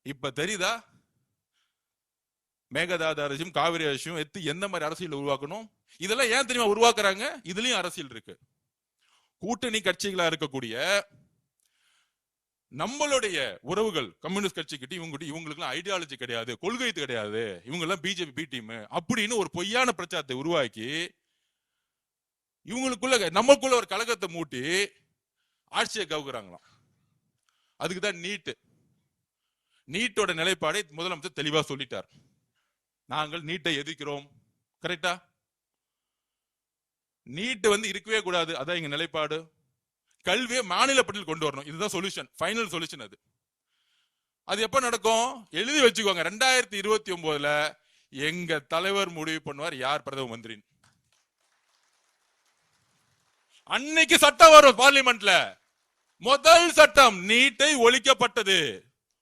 இப்ப தெரியுதா மேகதாது அரசியும் காவிரி அரசியும் எந்த மாதிரி அரசியல் உருவாக்கணும்? இதெல்லாம் ஏன் தெரியுமா உருவாக்குறாங்க? இதுலயும் அரசியல் இருக்கு. கூட்டணி கட்சிகளா இருக்கக்கூடிய நம்மளுடைய உறவுகள் கம்யூனிஸ்ட் கட்சி கிட்ட இவங்களுக்கு ஐடியாலஜி கிடையாது, கொள்கை கிடையாது, இவங்க எல்லாம் பிஜேபி பி டீம் அப்படின்னு ஒரு பொய்யான பிரச்சாரத்தை உருவாக்கி இவங்களுக்குள்ள நமக்குள்ள ஒரு கலகத்தை மூட்டி ஆட்சியை கவுக்குறாங்களாம். அதுக்குதான் நீட்டோட நிலைப்பாடை முதலமைச்சர் தெளிவா சொல்லிட்டார். நாங்கள் நீட்டை எதிர்க்கிறோம். கரெக்டா? நீட் இருக்கவே கூடாது, அதான் எங்க நிலைப்பாடு. கல்வியை மாநில பட்டியல் கொண்டு வரணும், இதுதான் சொல்யூஷன், ஃபைனல் சொல்யூஷன். அது எப்ப நடக்கும் எழுதி வச்சுக்கோங்க. 2029 எங்க தலைவர் முடிவு பண்ணுவார் யார் பிரதம மந்திரி. அன்னைக்கு சட்டம் வரும் பார்லிமெண்ட்ல. முதல் சட்டம் நீட்டை ஒழிக்கப்பட்டது.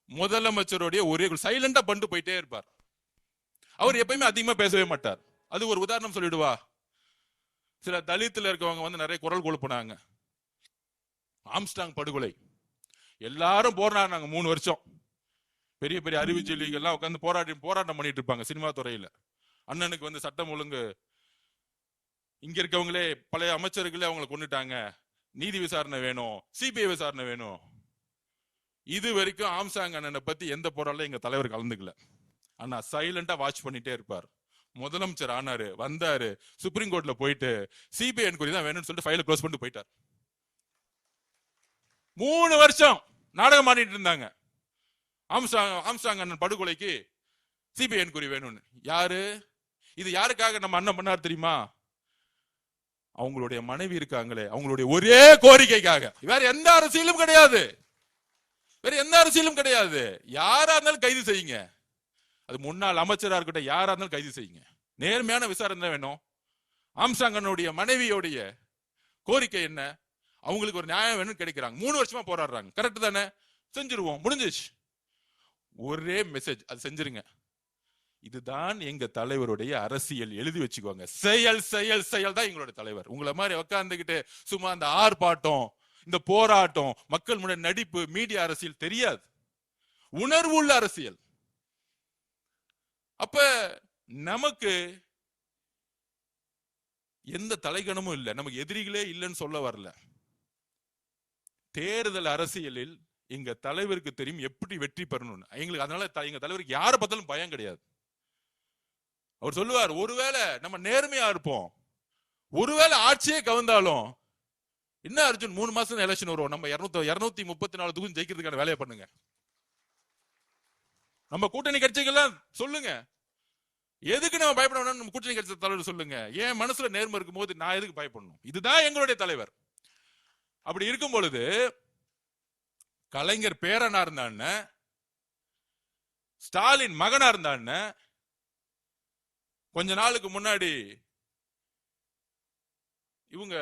முதலமைச்சருடைய ஒரே சைலண்டா பண்ணிட்டு போயிட்டே இருப்பார். அவர் எப்பயுமே அதிகமா பேசவே மாட்டார். அது ஒரு உதாரணம் சொல்லிடுவா. சில தலித்துல இருக்கவங்க நிறைய குரல் கொடுப்பாங்க. ஆம்ஸ்டாங் படுகொலை எல்லாரும் போராடினாங்க 3 வருஷம். பெரிய பெரிய அறிவுஜீவிகள்லாம் உட்காந்து போராட்டம் பண்ணிட்டு இருப்பாங்க சினிமா துறையில. அண்ணனுக்கு சட்டம் ஒழுங்கு, இங்க இருக்கவங்களே பழைய அமைச்சர்களே அவங்களை கொண்டுட்டாங்க, நீதி விசாரணை வேணும், சிபிஐ விசாரணை வேணும். இது வரைக்கும் ஆம்ஸ்டாங் அண்ணனை பத்தி எந்த போராட்டம் எங்க தலைவர் கலந்துக்கல. ஆனா சைலண்டா வாட்ச் பண்ணிட்டே இருப்பார். முதலமைச்சர் ஆனாரு, வந்தாரு, சுப்ரீம் கோர்ட்ல போயிட்டு சிபிஐ என்கொயரி தான் வேணும்னு சொல்லிட்டு ஃபைலை க்ளோஸ் பண்ணிட்டு போயிட்டார். 3 வருஷம் நாடகம் ஆடிட்டு இருந்தாங்க. ஆம்ஸ்டாங் அண்ணன் படுகொலைக்கு சிபிஐ என்கொயரி வேணும்னு. யாரு இது? யாருக்காக நம்ம அண்ணன் பண்ணார் தெரியுமா? அவங்களுடைய மனைவி இருக்காங்களே, அவங்களுடைய ஒரே கோரிக்கைக்காக. வேற எந்த அரசியலும் கிடையாது, வேற எந்த அரசியலும் கிடையாது. யாரா இருந்தாலும் கைது செய்யுங்க. அது முன்னாள் அமைச்சரா இருக்கட்டும், யாரா இருந்தாலும் கைது செய்யுங்க. நேர்மையான விசாரணை வேணும். ஆம்ஸ்டாங் அண்ணனுடைய மனைவியோடைய கோரிக்கை என்ன? அவங்களுக்கு ஒரு நியாயம் வேணும் கிடைக்கிறாங்க. 3 வருஷமா போராடுறாங்க. கரெக்ட் தானே? செஞ்சிருவோம், முடிஞ்சிச்சு. ஒரே மெசேஜ், அது செஞ்சிருங்க. இதுதான் எங்க தலைவருடைய அரசியல். எழுதி வச்சுக்கோங்க. செயல் செயல் செயல் தான் எங்களுடைய தலைவர். உங்களை மாதிரி உட்கார்ந்துகிட்டு சும்மா அந்த ஆர்ப்பாட்டம், இந்த போராட்டம், மக்கள் முன்னாடி நடிப்பு, மீடியா அரசியல் தெரியாது. உணர்வு உள்ள அரசியல். அப்ப நமக்கு எந்த தலைகணமும் இல்லை, நமக்கு எதிரிகளே இல்லைன்னு சொல்ல வரல. தேர்தல் அரசியலில் எங்க தலைவருக்கு தெரியும் எப்படி வெற்றி பெறணும்னு. எங்களுக்கு அதனால எங்க தலைவருக்கு யாரை பார்த்தாலும் பயம் கிடையாது. அவர் சொல்லுவார், ஒருவேளை நம்ம நேர்மையா இருப்போம், ஒருவேளை ஆட்சியே கவர்ந்தாலும் என்ன அர்ஜுன் 3 மாசம் எலெக்ஷன் வரும், நம்ம 234 தொகுதி ஜெயிக்கிறதுக்கான வேலையை பண்ணுங்க. நம்ம கூட்டணி கட்சிகள்லாம் சொல்லுங்க, எதுக்கு நம்ம பயப்படணும்? நம்ம கூட்டணி கட்சி தலைவர் சொல்லுங்க. என் மனசுல நேர்மை இருக்கும் போது நான் எதுக்கு பயப்படணும்? இதுதான் எங்களுடைய தலைவர். அப்படி இருக்கும் பொழுது கலைஞர் பேரனா இருந்தான்னு, ஸ்டாலின் மகனா இருந்தான்னு, கொஞ்ச நாளுக்கு முன்னாடி இவங்க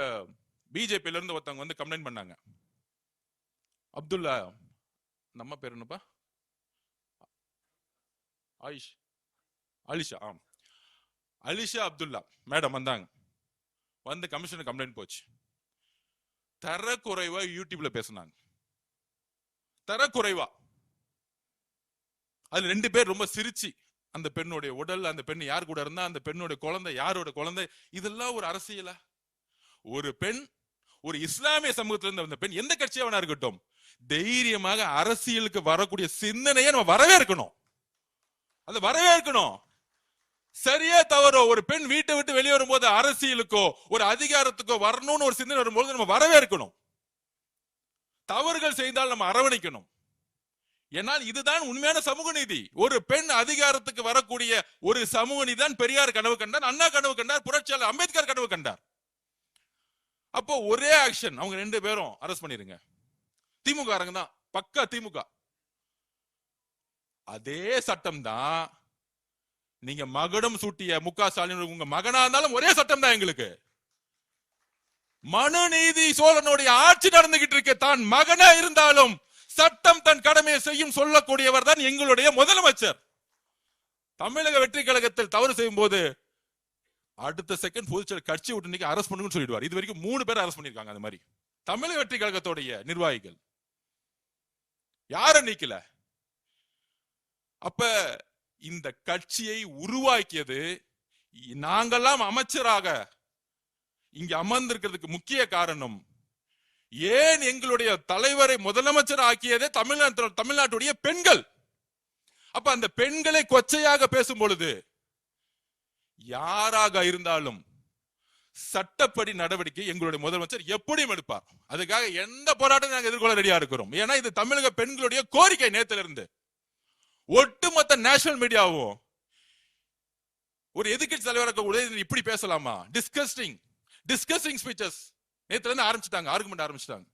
பிஜேபியில இருந்து ஒருத்தவங்க கம்ப்ளைண்ட் பண்ணாங்க. அப்துல்லா, நம்ம பேர் என்னப்பா, அலிஷா அப்துல்லா மேடம் வந்தாங்க. கமிஷனர் கம்ப்ளைண்ட் போச்சு. தரக்குறைவா யூடியூப்ல பேசினாங்க. தரக்குறைவா. அதுல 2 பேர் ரொம்ப சிரிச்சு, அந்த பெண்ணுடைய உடல், அந்த பெண் யார் கூட இருந்தா, அந்த பெண்ணுடைய குழந்தை யாரோட குழந்தை, இதெல்லாம் ஒரு அரசியலா? ஒரு பெண், ஒரு இஸ்லாமிய சமூகத்துல இருந்த அந்த பெண், எந்த கட்சியா இருக்கட்டும், தைரியமாக அரசியலுக்கு வரக்கூடிய சிந்தனையை நம்ம வரவேற்கணும். அது வரவேற்கணும். சரியா தவறோ, ஒரு பெண் வீட்டை விட்டு வெளியே வரும்போது அரசியலுக்கோ ஒரு அதிகாரத்துக்கோ வரணும்னு ஒரு சிந்தனை வரும்போது நம்ம வரவேற்கணும். தவறுகள் செய்தால் நம்ம அரவணைக்கணும். ஏனால் இதுதான் உண்மையான சமூக நீதி. ஒரு பெண் அதிகாரத்துக்கு வரக்கூடிய ஒரு சமூக நீதி தான் பெரியார் கனவு கண்டார், அண்ணா கனவு கண்டார், புரட்சியாளர் அம்பேத்கர் கனவு கண்டார். அப்போ ஒரே ஆக்ஷன், அவங்க 2 பேரும் அரெஸ்ட் பண்ணிருங்க. திமுக தான், பக்கா திமுக. அதே சட்டம் தான் நீங்க மகுடம் சூட்டிய முக ஸ்டாலின் உங்க மகனா இருந்தாலும் ஒரே சட்டம் தான் எங்களுக்கு. மனுநீதி சோழனுடைய ஆட்சி நடந்துகிட்டு இருக்கு. தான் மகனா இருந்தாலும் சட்டம் தன் கடமையை செய்யும் சொல்லக்கூடியவர் தான் எங்களுடைய முதலமைச்சர். தமிழக வெற்றி கழகத்தில் தவறு செய்யும் போது அடுத்த செகண்ட் பொதுச்செயலர் கட்சி விட்டு இன்னைக்கு அரெஸ்ட் பண்ணுன்னு சொல்லிடுவார். இது வரைக்கும் 3 பேர் அரெஸ்ட் பண்ணிருக்காங்க. அந்த மாதிரி தமிழக வெற்றி கழகத்துடைய நிர்வாகிகள் யாரை நீக்கல. அப்ப இந்த கட்சியை உருவாக்கியது, நாங்கெல்லாம் அமைச்சராக இங்க அமர்ந்திருக்கிறதுக்கு முக்கிய காரணம் ஏன் எங்களுடைய தலைவரை முதலமைச்சர் ஆக்கியதே தமிழ்நாட்டுடைய பெண்கள். அப்ப அந்த பெண்களை கொச்சையாக பேசும் பொழுது யாராக இருந்தாலும் சட்டப்படி நடவடிக்கை எங்களுடைய முதலமைச்சர் எப்படியும் எடுப்பார். அதுக்காக எந்த போராட்டம் நாங்கள் எதிர்கொள்ள ரெடியா இருக்கிறோம். ஏன்னா இது தமிழக பெண்களுடைய கோரிக்கை. நேத்துல இருந்து ஒட்டுமொத்த நேஷனல் மீடியாவும் ஒரு எதிர்க்கட்சி தலைவராக இப்படி பேசலாமா? டிஸ்கஸ்டிங் ஸ்பீச்சஸ் நேத்துல இருந்து ஆரம்பிச்சுட்டாங்க, ஆர்குமெண்ட் ஆரம்பிச்சுட்டாங்க.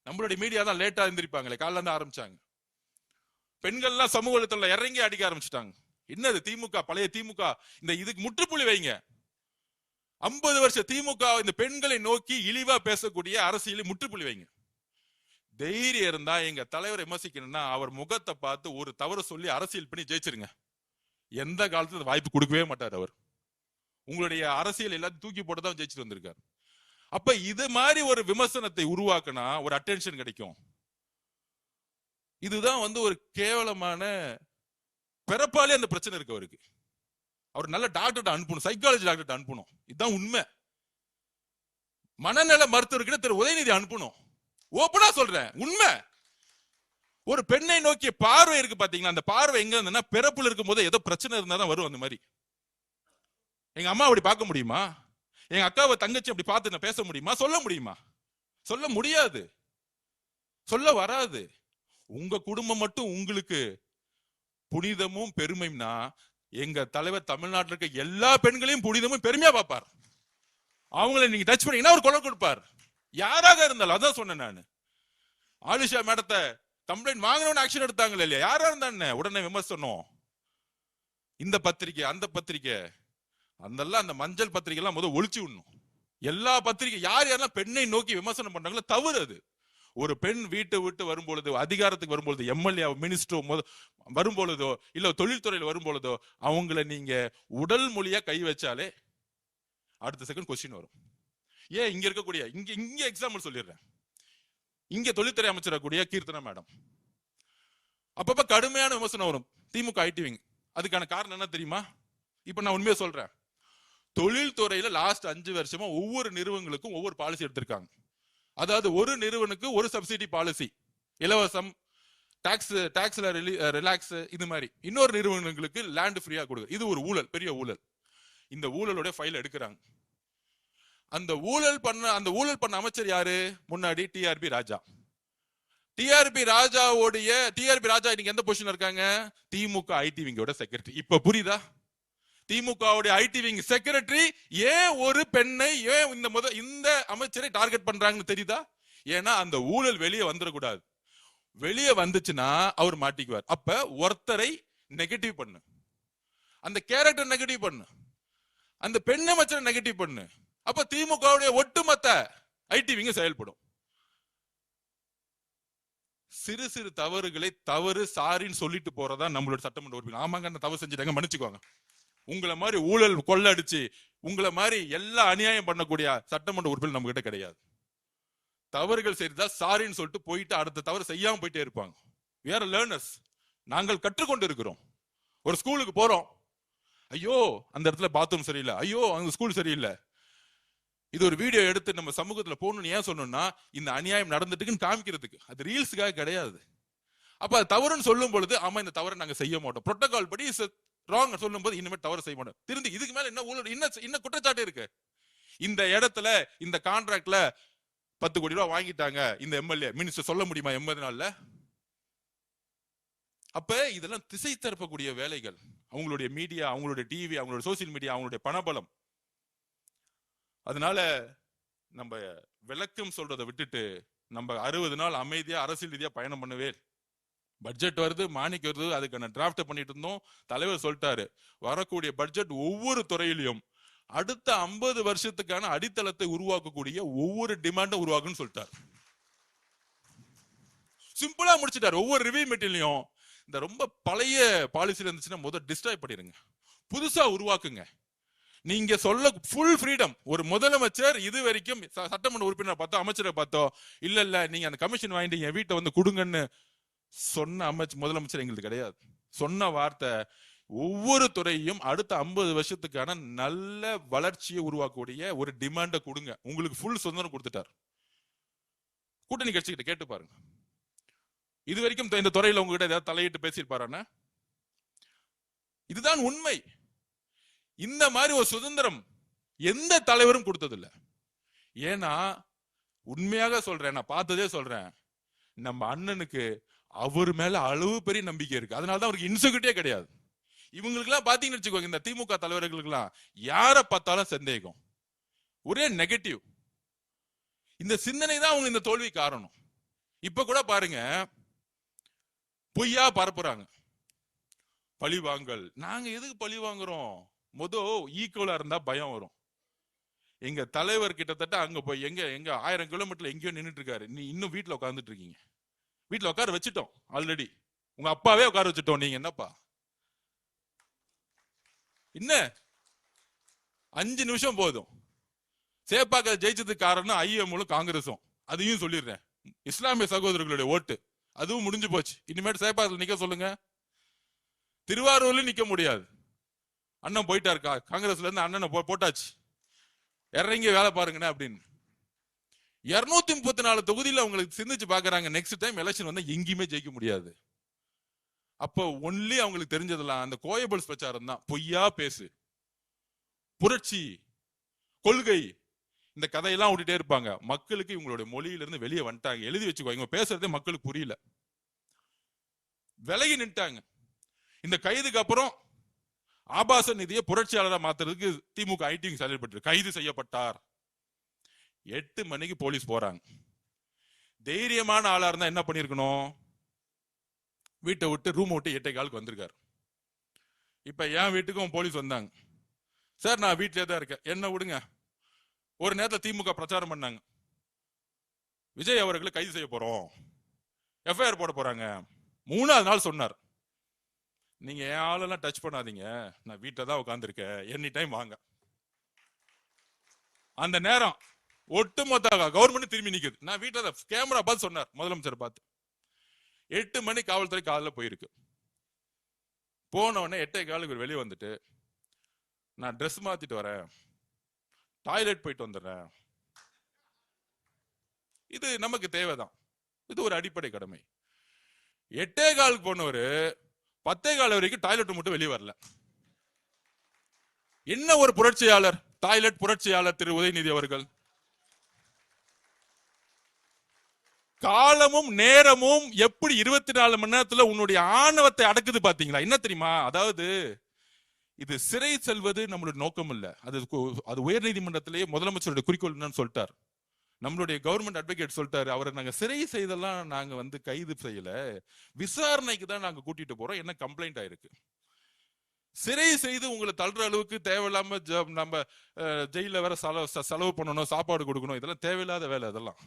நம்மளுடைய மீடியா தான் லேட்டா இருந்திருப்பாங்களே, காலைல இருந்து ஆரம்பிச்சாங்க. பெண்கள் எல்லாம் சமூக வலைத்தளத்துல இறங்கி அடிக்க ஆரம்பிச்சுட்டாங்க. என்னது திமுக, பழைய திமுக, இந்த இதுக்கு முற்றுப்புள்ளி வைங்க. 50 வருஷ திமுக இந்த பெண்களை நோக்கி இழிவா பேசக்கூடிய அரசியலை முற்றுப்புள்ளி வைங்க. தைரியம் இருந்தா எங்க தலைவரை விமர்சிக்கணும்னா அவர் முகத்தை பார்த்து ஒரு தவறு சொல்லி அரசியல் பண்ணி ஜெயிச்சிருங்க. எந்த காலத்துல வாய்ப்பு கொடுக்கவே மாட்டார் அவர். உங்களுடைய அரசியல் எல்லாத்தையும் தூக்கி போட்டுதான் ஜெயிச்சுட்டு வந்திருக்காரு. அப்ப இது மாதிரி ஒரு விமர்சனத்தை உருவாக்கினா ஒரு அட்டென்ஷன் கிடைக்கும். இதுதான் ஒரு கேவலமான பிறப்பாலே அந்த பிரச்சனை இருக்கு அவருக்கு. அவர் நல்ல டாக்டர் அனுப்பணும், சைக்காலஜி டாக்டர் அனுப்பணும். இதுதான் உண்மை. மனநல மருத்துவர்கிட்ட திரு உதயநிதி அனுப்பணும். ஓப்பனா சொல்றேன், உண்மை. ஒரு பெண்ணை நோக்கிய பார்வை இருக்கு பாத்தீங்களா, அந்த பார்வை எங்க இருந்ததுன்னா பிறப்புல இருக்கும் போது ஏதோ பிரச்சனை இருந்தா தான் வரும். அந்த மாதிரி எங்க அம்மா அப்படி பார்க்க முடியுமா? எங்க அக்காவை தங்கச்சி அப்படி பார்த்து பேச முடியுமா? சொல்ல முடியுமா? சொல்ல முடியாது, சொல்ல வராது. உங்க குடும்பம் மட்டும் உங்களுக்கு புனிதமும் பெருமைனா எங்க தலைவர் தமிழ்நாட்டில் இருக்க எல்லா பெண்களையும் புனிதமும் பெருமையா பார்ப்பார். அவங்களை நீங்க டச் பண்ணீங்கன்னா ஒரு கொலை கொடுப்பார், யாராக இருந்தாலும். அதான் சொன்னேன் நான். ஆலிஷா மேடத்தை கம்ப்ளைண்ட் வாங்கணும்னு ஆக்ஷன் எடுத்தாங்களே இல்லையா, யாரா இருந்தா உடனே விமர்சனம். இந்த பத்திரிக்கை அந்த பத்திரிக்கை அந்த மஞ்சள் பத்திரிகை எல்லாம் முதல் ஒழிச்சு விடணும். எல்லா பத்திரிகை யாரெல்லாம் பெண்ணை நோக்கி விமர்சனம் பண்றாங்களோ தவறு அது. ஒரு பெண் வீட்டை விட்டு வரும்பொழுது, அதிகாரத்துக்கு வரும்பொழுது, எம்எல்ஏ மினிஸ்டரோ வரும்பொழுதோ இல்ல தொழில்துறையில் வரும்பொழுதோ அவங்கள நீங்க உடல் மொழியா கை வச்சாலே அடுத்த செகண்ட் கொஸ்டின் வரும். ஏன் இங்க இருக்கக்கூடிய இங்க எக்ஸாம்பிள் சொல்லிடுறேன். இங்க தொழில்துறை அமைச்சர் கூடிய கீர்த்தனா மேடம் அப்பப்ப கடுமையான விமர்சனம் வரும் திமுக ஐடி விங். அதுக்கான காரணம் என்ன தெரியுமா? இப்ப நான் உண்மையா சொல்றேன். தொழில்துறையில லாஸ்ட் 5 வருஷமா ஒவ்வொரு நிறுவனங்களுக்கும் ஒவ்வொரு பாலிசி எடுத்திருக்காங்க. அதாவது ஒரு நிறுவனுக்கு ஒரு சப்சிடி பாலிசி, இலவசம், டாக்ஸ்ல ரிலாக்ஸ், இது மாதிரி. இன்னொரு நிறுவனங்களுக்கு லேண்ட் ஃப்ரீயா கொடுக்குது. இது ஒரு ஊழல், பெரிய ஊழல். இந்த ஊழலோட ஃபைல் எடுக்கிறாங்க. அந்த ஊழல் பண்ண அமைச்சர் யாரு? முன்னாடி டிஆர்பி ராஜா. டிஆர்பி ராஜா இன்னைக்கு எந்த பொசிஷன்ல இருக்காங்க? திமுக ஐடி விங்கோட செக்ரட்டரி. இப்ப புரியுதா? திமுகவுடைய ஐடி விங் செக்ரட்டரி ஏன் ஒரு பெண்ணை, ஏன் இந்த அமைச்சரை டார்கெட் பண்றாங்கன்னு தெரியுதா? ஏன்னா அந்த ஊழல் வெளியே வந்துடக்கூடாது. வெளியே வந்துச்சுன்னா அவர் மாட்டிக்குவார். அப்ப ஒருத்தரை நெகட்டிவ் பண்ணு, அந்த கேரக்டர் நெகட்டிவ் பண்ணு, அந்த பெண் அமைச்சரை நெகட்டிவ் பண்ணு. அப்ப திமுகவுடைய ஒட்டுமொத்த ஐடி விங்க செயல்படும். சிறு சிறு தவறுகளை தவறு சாரின்னு சொல்லிட்டு போறதா நம்மளோட சட்டமன்ற உறுப்பினர். ஆமாங்க, தவறு செஞ்சுட்டாங்க, மன்னிச்சுக்கோங்க. உங்களை மாதிரி ஊழல் கொள்ளடிச்சு உங்களை மாதிரி எல்லா அநியாயம் பண்ணக்கூடிய சட்டமன்ற உறுப்பினர் நம்ம கிட்ட கிடையாது. தவறுகள் செய்தா சாரின்னு சொல்லிட்டு போயிட்டு அடுத்த தவறு செய்யாம போயிட்டே இருப்பாங்க. வேற லேர்னர்ஸ், நாங்கள் கற்றுக்கொண்டு இருக்கிறோம். ஒரு ஸ்கூலுக்கு போறோம், ஐயோ அந்த இடத்துல பாத்ரூம் சரியில்லை, ஐயோ அந்த ஸ்கூல் சரியில்லை. இது ஒரு வீடியோ எடுத்து நம்ம சமூகத்துல போகணும்னு ஏன் சொன்னோம்னா இந்த அநியாயம் நடந்துட்டுன்னு காமிக்கிறதுக்கு, அது ரீல்ஸுக்காக கிடையாது. அப்ப அது தவறுன்னு சொல்லும் பொழுது ஆமா இந்த தவறை நாங்க செய்ய மாட்டோம், புரோட்டோகால் படி ராங் சொல்லும் போது இனிமேல் தவறு செய்ய மாட்டோம். திருந்து இதுக்கு மேல என்ன ஊழல், என்ன குற்றச்சாட்டு இருக்கு? இந்த இடத்துல இந்த கான்ட்ராக்ட்ல 10 கோடி ரூபாய் வாங்கிட்டாங்க இந்த எம்எல்ஏ, மினிஸ்டர் சொல்ல முடியுமா 80 நாள்ல? அப்ப இதெல்லாம் திசை திருப்பக்கூடிய வேலைகள். அவங்களுடைய மீடியா, அவங்களுடைய டிவி, அவங்களுடைய சோசியல் மீடியா, அவங்களுடைய பணபலம். அதனால நம்ம விளக்கம் சொல்றதை விட்டுட்டு நம்ம 60 நாள் அமைதியா அரசியல் ரீதியா பயணம் பண்ணவே. பட்ஜெட் வருது, மானிக்கு வருது, அதுக்கான டிராஃப்ட் பண்ணிட்டு இருந்தோம். தலைவர் சொல்லிட்டாரு, வரக்கூடிய பட்ஜெட் ஒவ்வொரு துறையிலையும் அடுத்த 50 வருஷத்துக்கான அடித்தளத்தை உருவாக்கக்கூடிய ஒவ்வொரு டிமாண்டும் உருவாக்குன்னு சொல்லிட்டாரு. சிம்பிளா முடிச்சிட்டாரு. ஒவ்வொரு ரிவ்யூ மீட்டிங்லயும் இந்த ரொம்ப பழைய பாலிசி இருந்துச்சுன்னா முதல் டிஸ்ட்ராய் பண்ணிருங்க, புதுசா உருவாக்குங்க. நீங்க சொல்ல ஃபுல் ஃப்ரீடம். ஒரு முதலமைச்சர் இது வரைக்கும் சட்டமன்ற உறுப்பினர் பார்த்தோம், அமைச்சரை பார்த்தோம், இல்ல நீங்க அந்த கமிஷன் வாங்கிட்டு என் வீட்டை வந்து கொடுங்கன்னு சொன்ன முதலமைச்சர் எங்களுக்கு கிடையாது. சொன்ன வார்த்தை ஒவ்வொரு துறையும் அடுத்த 50 வருஷத்துக்கான நல்ல வளர்ச்சியை உருவாக்கக்கூடிய ஒரு டிமாண்டை கொடுங்க. உங்களுக்கு ஃபுல் சுதந்திரம் கொடுத்துட்டார். கூட்டணி கட்சிகிட்ட கேட்டு பாருங்க. இது வரைக்கும் இந்த துறையில உங்ககிட்ட ஏதாவது தலையிட்டு பேசியிருப்பாரான? இதுதான் உண்மை. இந்த மாதிரி ஒரு சுதந்திரம் எந்த தலைவரும் கொடுத்ததில்லை. ஏன்னா உண்மையாக சொல்றேன், நான் பார்த்ததே சொல்றேன், நம்ம அண்ணனுக்கு அவர் மேல அளவு பெரிய நம்பிக்கை இருக்கு. அதனாலதான் அவருக்கு இன்செக்யூரிட்டியே கிடையாது. இவங்களுக்கு எல்லாம் பாத்தீங்கன்னு வச்சுக்கோங்க, இந்த திமுக தலைவர்களுக்கு எல்லாம் யாரை பார்த்தாலும் சந்தேகம், ஒரே நெகட்டிவ். இந்த சிந்தனை தான் அவங்க இந்த தோல்வி காரணம். இப்ப கூட பாருங்க, பொய்யா பரப்புறாங்க, பழி வாங்கல். நாங்க எதுக்கு பழி வாங்குறோம்? ஈக்குவலா இருந்தா பயம் வரும். எங்க தலைவர் கிட்டத்தட்ட அங்க போய் எங்க 1000 கிலோமீட்டர்ல எங்கேயோ நின்றுட்டு இருக்காரு. நீ இன்னும் வீட்டுல உட்காந்துட்டு இருக்கீங்க. வீட்டுல உட்கார வச்சுட்டோம் ஆல்ரெடி. உங்க அப்பாவே உட்கார வச்சுட்டோம். நீங்க என்னப்பா என்ன 5 நிமிஷம் போதும். சேப்பாக்க ஜெயிச்சதுக்கு காரணம் ஐஎம்மும் காங்கிரஸும். அதையும் சொல்லிடுறேன். இஸ்லாமிய சகோதரர்களுடைய ஓட்டு அதுவும் முடிஞ்சு போச்சு. இனிமேட்டு சேப்பாக்கத்தில் நிக்க சொல்லுங்க. திருவாரூர்ல நிக்க முடியாது. அண்ணன் போயிட்டாரு, காங்கிரஸ்ல இருந்து அண்ணனை போட்டாச்சு, இறங்கி வேலை பாருங்கண்ணே அப்படின்னு. 234 தொகுதியில் அவங்களுக்கு சிந்திச்சு பாக்குறாங்க. நெக்ஸ்ட் டைம் எலெக்ஷன் வந்தா எங்கேயுமே ஜெயிக்க முடியாது. அப்ப ஒன்லி அவங்களுக்கு தெரிஞ்சதெல்லாம் அந்த கோயபிள்ஸ் பிரச்சாரம் தான். பொய்யா பேசு, புரட்சி, கொள்கை, இந்த கதையெல்லாம் விட்டுட்டே இருப்பாங்க. மக்களுக்கு இவங்களுடைய மொழியிலிருந்து வெளியே வந்துட்டாங்க. எழுதி வச்சுக்கோ, இவங்க பேசுறதே மக்களுக்கு புரியல, விலகி நின்ட்டாங்க. இந்த கைதுக்கு அப்புறம் ஆபாச நிதியை புரட்சியாளராக மாத்துறதுக்கு திமுக ஐடி செயல்பட்டு கைது செய்யப்பட்டார். 8 மணிக்கு போலீஸ் போறாங்க. தைரியமான ஆளா இருந்தா என்ன பண்ணிருக்கணும்? வீட்டை விட்டு ரூம் விட்டு 8:15 வந்திருக்காரு. இப்ப என் வீட்டுக்கும் போலீஸ் வந்தாங்க. சார் நான் வீட்டிலே தான் இருக்கேன், என்ன விடுங்க. ஒரு நேரத்தில் திமுக பிரச்சாரம் பண்ணாங்க, விஜய் அவர்களை கைது செய்ய போறோம், எஃப்ஐஆர் போட போறாங்க. 3வது நாள் சொன்னார், நீங்க என் ஆளெல்லாம் டச் பண்ணாதீங்க, நான் வீட்டில் தான் உட்காந்துருக்கேன், எனி டைம் வாங்க. அந்த நேரம் ஒட்டுமொத்த கவர்மெண்ட் திரும்பி நிக்குது. நான் வீட்டில் கேமரா பார்த்து சொன்னார், முதலமைச்சர் பார்த்து. 8 மணி காவல்துறை காலையில் போயிருக்கு. போன உடனே 8:15 வெளியே வந்துட்டு, நான் ட்ரெஸ் மாத்திட்டு வரேன், டாய்லெட் போயிட்டு வந்துடுறேன். இது நமக்கு தேவைதான், இது ஒரு அடிப்படை கடமை. 8:15 போனவரு 10:15 வரைக்கும் டாய்லெட் மட்டும் வெளியே வரல. என்ன ஒரு புரட்சியாளர், டாய்லெட் புரட்சியாளர் திரு உதயநிதி அவர்கள். காலமும் நேரமும் எப்படி 24 மணி நேரத்துல உன்னுடைய ஆணவத்தை அடக்குது பாத்தீங்களா? என்ன தெரியுமா? அதாவது இது சிறை செல்வது நம்மளுடைய நோக்கம் இல்ல. அது உயர் நீதிமன்றத்திலேயே முதலமைச்சருடைய குறிக்கோள் என்னன்னு சொல்லிட்டார். நம்மளுடைய கவர்மெண்ட் அட்வொகேட் சொல்லிட்டாரு, அவரை நாங்க சிறை செய்தெல்லாம் நாங்க கைது செய்யல, விசாரணைக்கு தான் நாங்க கூட்டிட்டு போறோம், என்ன கம்ப்ளைண்ட் ஆயிருக்கு. சிறை செய்து உங்களை தள்ளுற அளவுக்கு தேவையில்லாம நம்ம ஜெயில வேற செலவு பண்ணணும், சாப்பாடு கொடுக்கணும், இதெல்லாம் தேவையில்லாத வேலை. அதெல்லாம்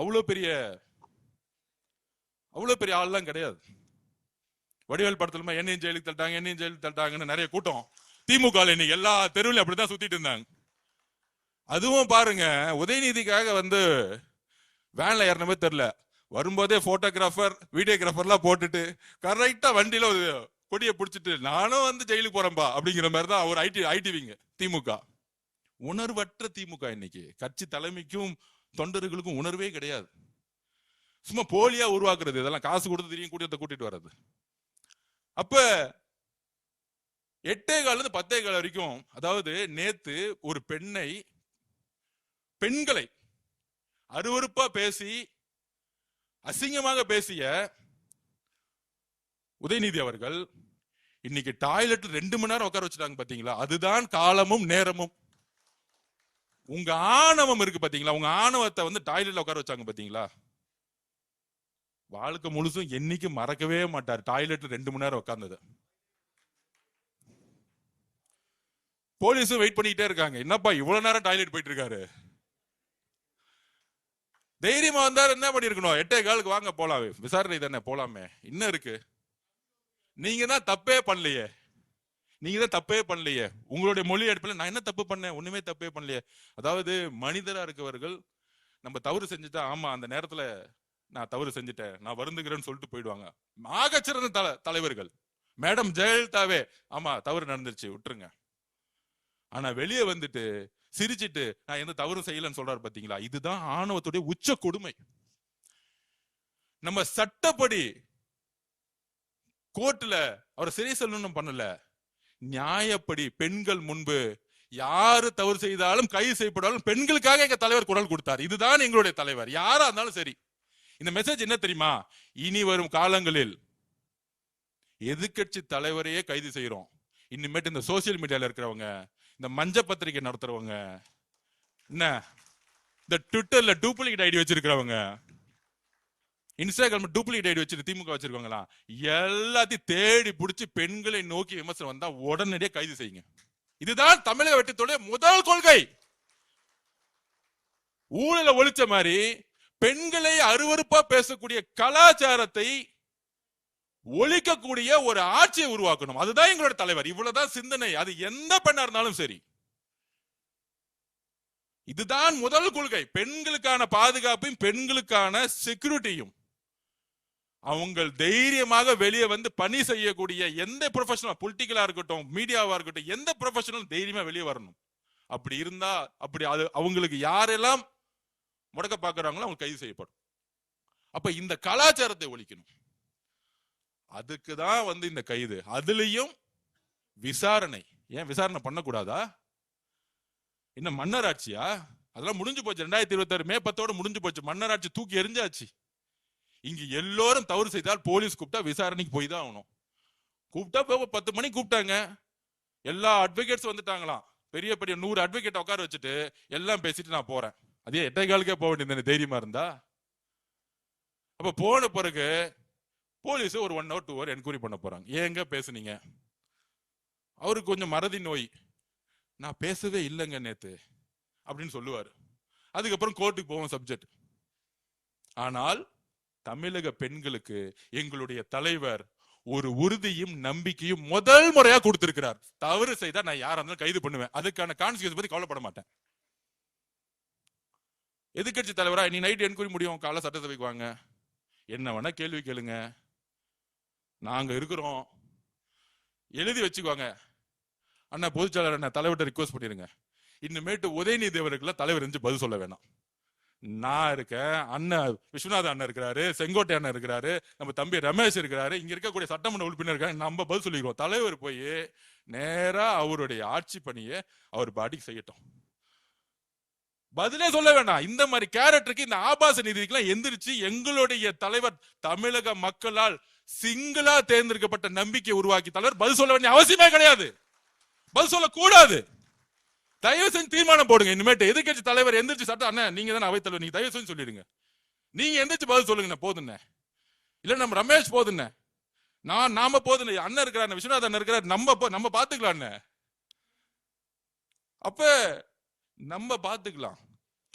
அவ்வளவு பெரிய ஆள்லாம் கிடையாது. வடிவேல் படத்துல என்னையும் ஜெயிலுக்கு தள்ளிட்டாங்க, என்னையும் ஜெயிலுக்கு தள்ளிட்டாங்கன்னு நிறைய கூட்டம் திமுக இன்னைக்கு எல்லா தெருவிலும் அப்படிதான் சுத்திட்டு இருந்தாங்க. அதுவும் பாருங்க, உதயநிதிக்காக வேன்ல ஏறனவே தெரியல, வரும்போதே போட்டோகிராஃபர் வீடியோகிராஃபர்லாம் போட்டுட்டு கரெக்டா வண்டியில ஒரு கொடியை பிடிச்சிட்டு நானும் ஜெயிலுக்கு போறேன்பா அப்படிங்கிற மாதிரி தான் ஒரு ஐடிவிங்க திமுக. உணர்வற்ற திமுக இன்னைக்கு. கட்சி தலைமைக்கும் தொண்டர்களுக்கும் உணர்வே கிடையாது. சும்மா போலியா உருவாக்குறது, இதெல்லாம் காசு கொடுத்து தெரியும் கூட்டிட்டு வர்றது. அப்ப 8:15 10:15 வரைக்கும், அதாவது நேத்து ஒரு பெண்களை அருவருப்பா பேசி அசிங்கமாக பேசிய உதயநிதி அவர்கள் இன்னைக்கு டாய்லெட் 2 மணி நேரம் உட்கார வச்சுட்டாங்க பாத்தீங்களா? அதுதான் காலமும் நேரமும். உங்க ஆணவம் இருக்கு பாத்தீங்களா? உங்க ஆணவத்தை டாய்லெட்ல உட்கார வச்சாங்க பாத்தீங்களா? வாழ்க்கை முழுசும் என்னைக்கு மறக்கவே மாட்டார் டாய்லெட்ல 2 மணி நேரம் உட்கார்ந்தது. போலீஸும் வெயிட் பண்ணிட்டே இருக்காங்க, என்னப்பா இவ்வளவு நேரம் டாய்லெட் போயிட்டு இருக்காரு. தைரியமா வந்தாரு, என்ன பண்ணிருக்கணும்? 8:15 வாங்க போலாம், விசாரணை தானே போலாமே, என்ன இருக்கு? நீங்க தான் தப்பே பண்ணலையே, உங்களுடைய மொழி அடிப்பில் நான் என்ன தப்பு பண்ணேன்? ஒண்ணுமே தப்பே பண்ணலையே. அதாவது மனிதரா இருக்கவர்கள் நம்ம தவறு செஞ்சுட்டா, ஆமா அந்த நேரத்துல நான் தவறு செஞ்சுட்டேன், நான் வருந்துகிறேன்னு சொல்லிட்டு போயிடுவாங்க. ஆகச்சிறந்த தலைவர்கள் மேடம் ஜெயலலிதாவே, ஆமா தவறு நடந்துருச்சு விட்டுருங்க. ஆனா வெளியே சிரிச்சிட்டு நான் எந்த தவறு செய்யலன்னு சொல்றாரு பாத்தீங்களா? இதுதான் ஆணவத்துடைய உச்ச கொடுமை. நம்ம சட்டப்படி கோர்ட்ல அவரை சிறை செல்லணும் பண்ணல, நியாயப்படி பெண்கள் முன்பு யாரு தவறு செய்தாலும் கைது செய்யப்படாலும் பெண்களுக்காக எங்க தலைவர் குரல் கொடுத்தார். இதுதான் எங்களுடைய தலைவர், யாரா இருந்தாலும் சரி. இந்த மெசேஜ் என்ன தெரியுமா? இனி வரும் காலங்களில் எதிர்கட்சி தலைவரையே கைது செய்யறோம். இனிமேட்டு இந்த சோசியல் மீடியால இருக்கிறவங்க, இந்த மஞ்ச பத்திரிகை நடத்துறவங்க, என்ன இந்த ட்விட்டர்ல டூப்ளிகேட் ஐடி வச்சிருக்கிறவங்க, இன்ஸ்டாகிராம் டூப்ளிகேட் ஐடி வச்சிருக்க திமுக வச்சிருக்காங்களா, எல்லாத்தையும் தேடி பிடிச்சி பெண்களை நோக்கி விமர்சனம் வந்தா உடனடியே கைது செய்யுங்க. இதுதான் தமிழக வெற்றித்துடைய முதல் கொள்கை. ஊழல ஒழிச்ச மாதிரி பெண்களை அருவருப்பா பேசக்கூடிய கலாச்சாரத்தை ஒழிக்கக்கூடிய ஒரு ஆட்சியை உருவாக்கணும். அதுதான் எங்களோட தலைவர். இவ்வளவுதான் சிந்தனை. அது எந்த பெண்ணா இருந்தாலும் சரி, இதுதான் முதல் கொள்கை. பெண்களுக்கான பாதுகாப்பையும் பெண்களுக்கான செக்யூரிட்டியும், அவங்க தைரியமாக வெளியே வந்து பணி செய்யக்கூடிய எந்த ப்ரொஃபஷனல், பொலிட்டிக்கலா இருக்கட்டும், மீடியாவா இருக்கட்டும், எந்த ப்ரொஃபஷனல் தைரியமா வெளியே வரணும். அப்படி இருந்தா, அப்படி அது அவங்களுக்கு யாரெல்லாம் முடக்க பாக்குறாங்களோ அவங்க கைது செய்யப்படும். அப்ப இந்த கலாச்சாரத்தை ஒழிக்கணும். அதுக்குதான் வந்து இந்த கைது. அதுலயும் விசாரணை. ஏன் விசாரணை பண்ணக்கூடாதா? இன்னும் மன்னராட்சியா? அதெல்லாம் முடிஞ்சு போச்சு. 2026 மே 10 முடிஞ்சு போச்சு. மன்னராட்சி தூக்கி எரிஞ்சாச்சு. இங்க எல்லோரும் தவறு செய்தால் போலீஸ் கூப்பிட்டா விசாரணைக்கு போய் தான் ஆகணும். கூப்பிட்டா 10 மணிக்கு கூப்பிட்டாங்க, எல்லா அட்வொகேட்ஸ் வந்துட்டாங்களாம். பெரிய பெரிய 100 அட்வொகேட் உட்கார வச்சுட்டு எல்லாம் பேசிட்டு நான் போறேன். அதே 8:15 போக வேண்டியது தைரியமா இருந்தா. அப்ப போன பிறகு போலீஸ் ஒரு 1 hour 2 hour என்கொயரி பண்ண போறாங்க. ஏங்க பேசுனீங்க? அவருக்கு கொஞ்சம் மறதி நோய், நான் பேசவே இல்லைங்க நேத்து அப்படின்னு சொல்லுவாரு. அதுக்கப்புறம் கோர்ட்டுக்கு போவோம் சப்ஜெக்ட். ஆனால் தமிழக பெண்களுக்கு எங்களுடைய தலைவர் ஒரு உறுதியும் நம்பிக்கையும் முதல் முறையா கொடுத்திருக்கிறார். தவறு செய்தா நான் யாரா இருந்தாலும் கைது பண்ணுவேன், அதுக்கான கான்சிக்வன்ஸ் பத்தி கவலைப்பட மாட்டேன். எதிர்கட்சி தலைவரா நீ நைட் என்கொயரி முடியும், காலை சட்டசபைக்கு வாங்க, என்ன வேணா கேள்வி கேளுங்க, நாங்க இருக்கிறோம், எழுதி வச்சுக்குவாங்க. அண்ணா பொதுச்செயலாளர் அண்ணா தலைவர்கிட்ட ரிக்வஸ்ட் பண்ணிருங்க, இன்னுமேட்டு உதயநிதி அவர்களுக்கு தலைவர் இருந்து பதில் சொல்ல வேணாம். நான் இருக்கேன், அண்ணன் விஸ்வநாத அண்ணன் இருக்கிறாரு, செங்கோட்டை அண்ணன் இருக்கிறாரு, நம்ம தம்பி ரமேஷ் இருக்கிறாரு, இங்க இருக்கக்கூடிய சட்டமன்ற உறுப்பினர் இருக்காங்க, நம்ம பதில் சொல்லிடுவோம். தலைவர் போய் நேரா அவருடைய ஆட்சி பணியை அவர் பாடிக்கு செய்யட்டும், பதிலே சொல்ல வேண்டாம். இந்த மாதிரி கேரக்டருக்கு, இந்த ஆபாச நீதிக்கெல்லாம் எந்திரிச்சு எங்களுடைய தலைவர் தமிழக மக்களால் சிங்களா தேர்ந்தெடுக்கப்பட்ட நம்பிக்கை உருவாக்கி தலைவர் பதில் சொல்ல வேண்டிய அவசியமே கிடையாது, பதில் சொல்ல கூடாது. தயவு செஞ்சு தீர்மானம் போடுங்க. இனிமேட்டு எதிர்கட்சி தலைவர் எந்திரிச்சு சட்டம், அண்ணன் நீங்க தானே அவைத்தலைவர், நீங்க தயவு செஞ்சு சொல்லிடுங்க, நீங்க எந்திரிச்சு பதில் சொல்லுங்க போதுன்னு. இல்ல நம்ம ரமேஷ் போதுன்னு, நாம போதுன்னு, அண்ணன் இருக்கிறார், விஸ்வநாத் அண்ணன் இருக்கிறார், நம்ம பாத்துக்கலாம். அப்ப நம்ம பாத்துக்கலாம்.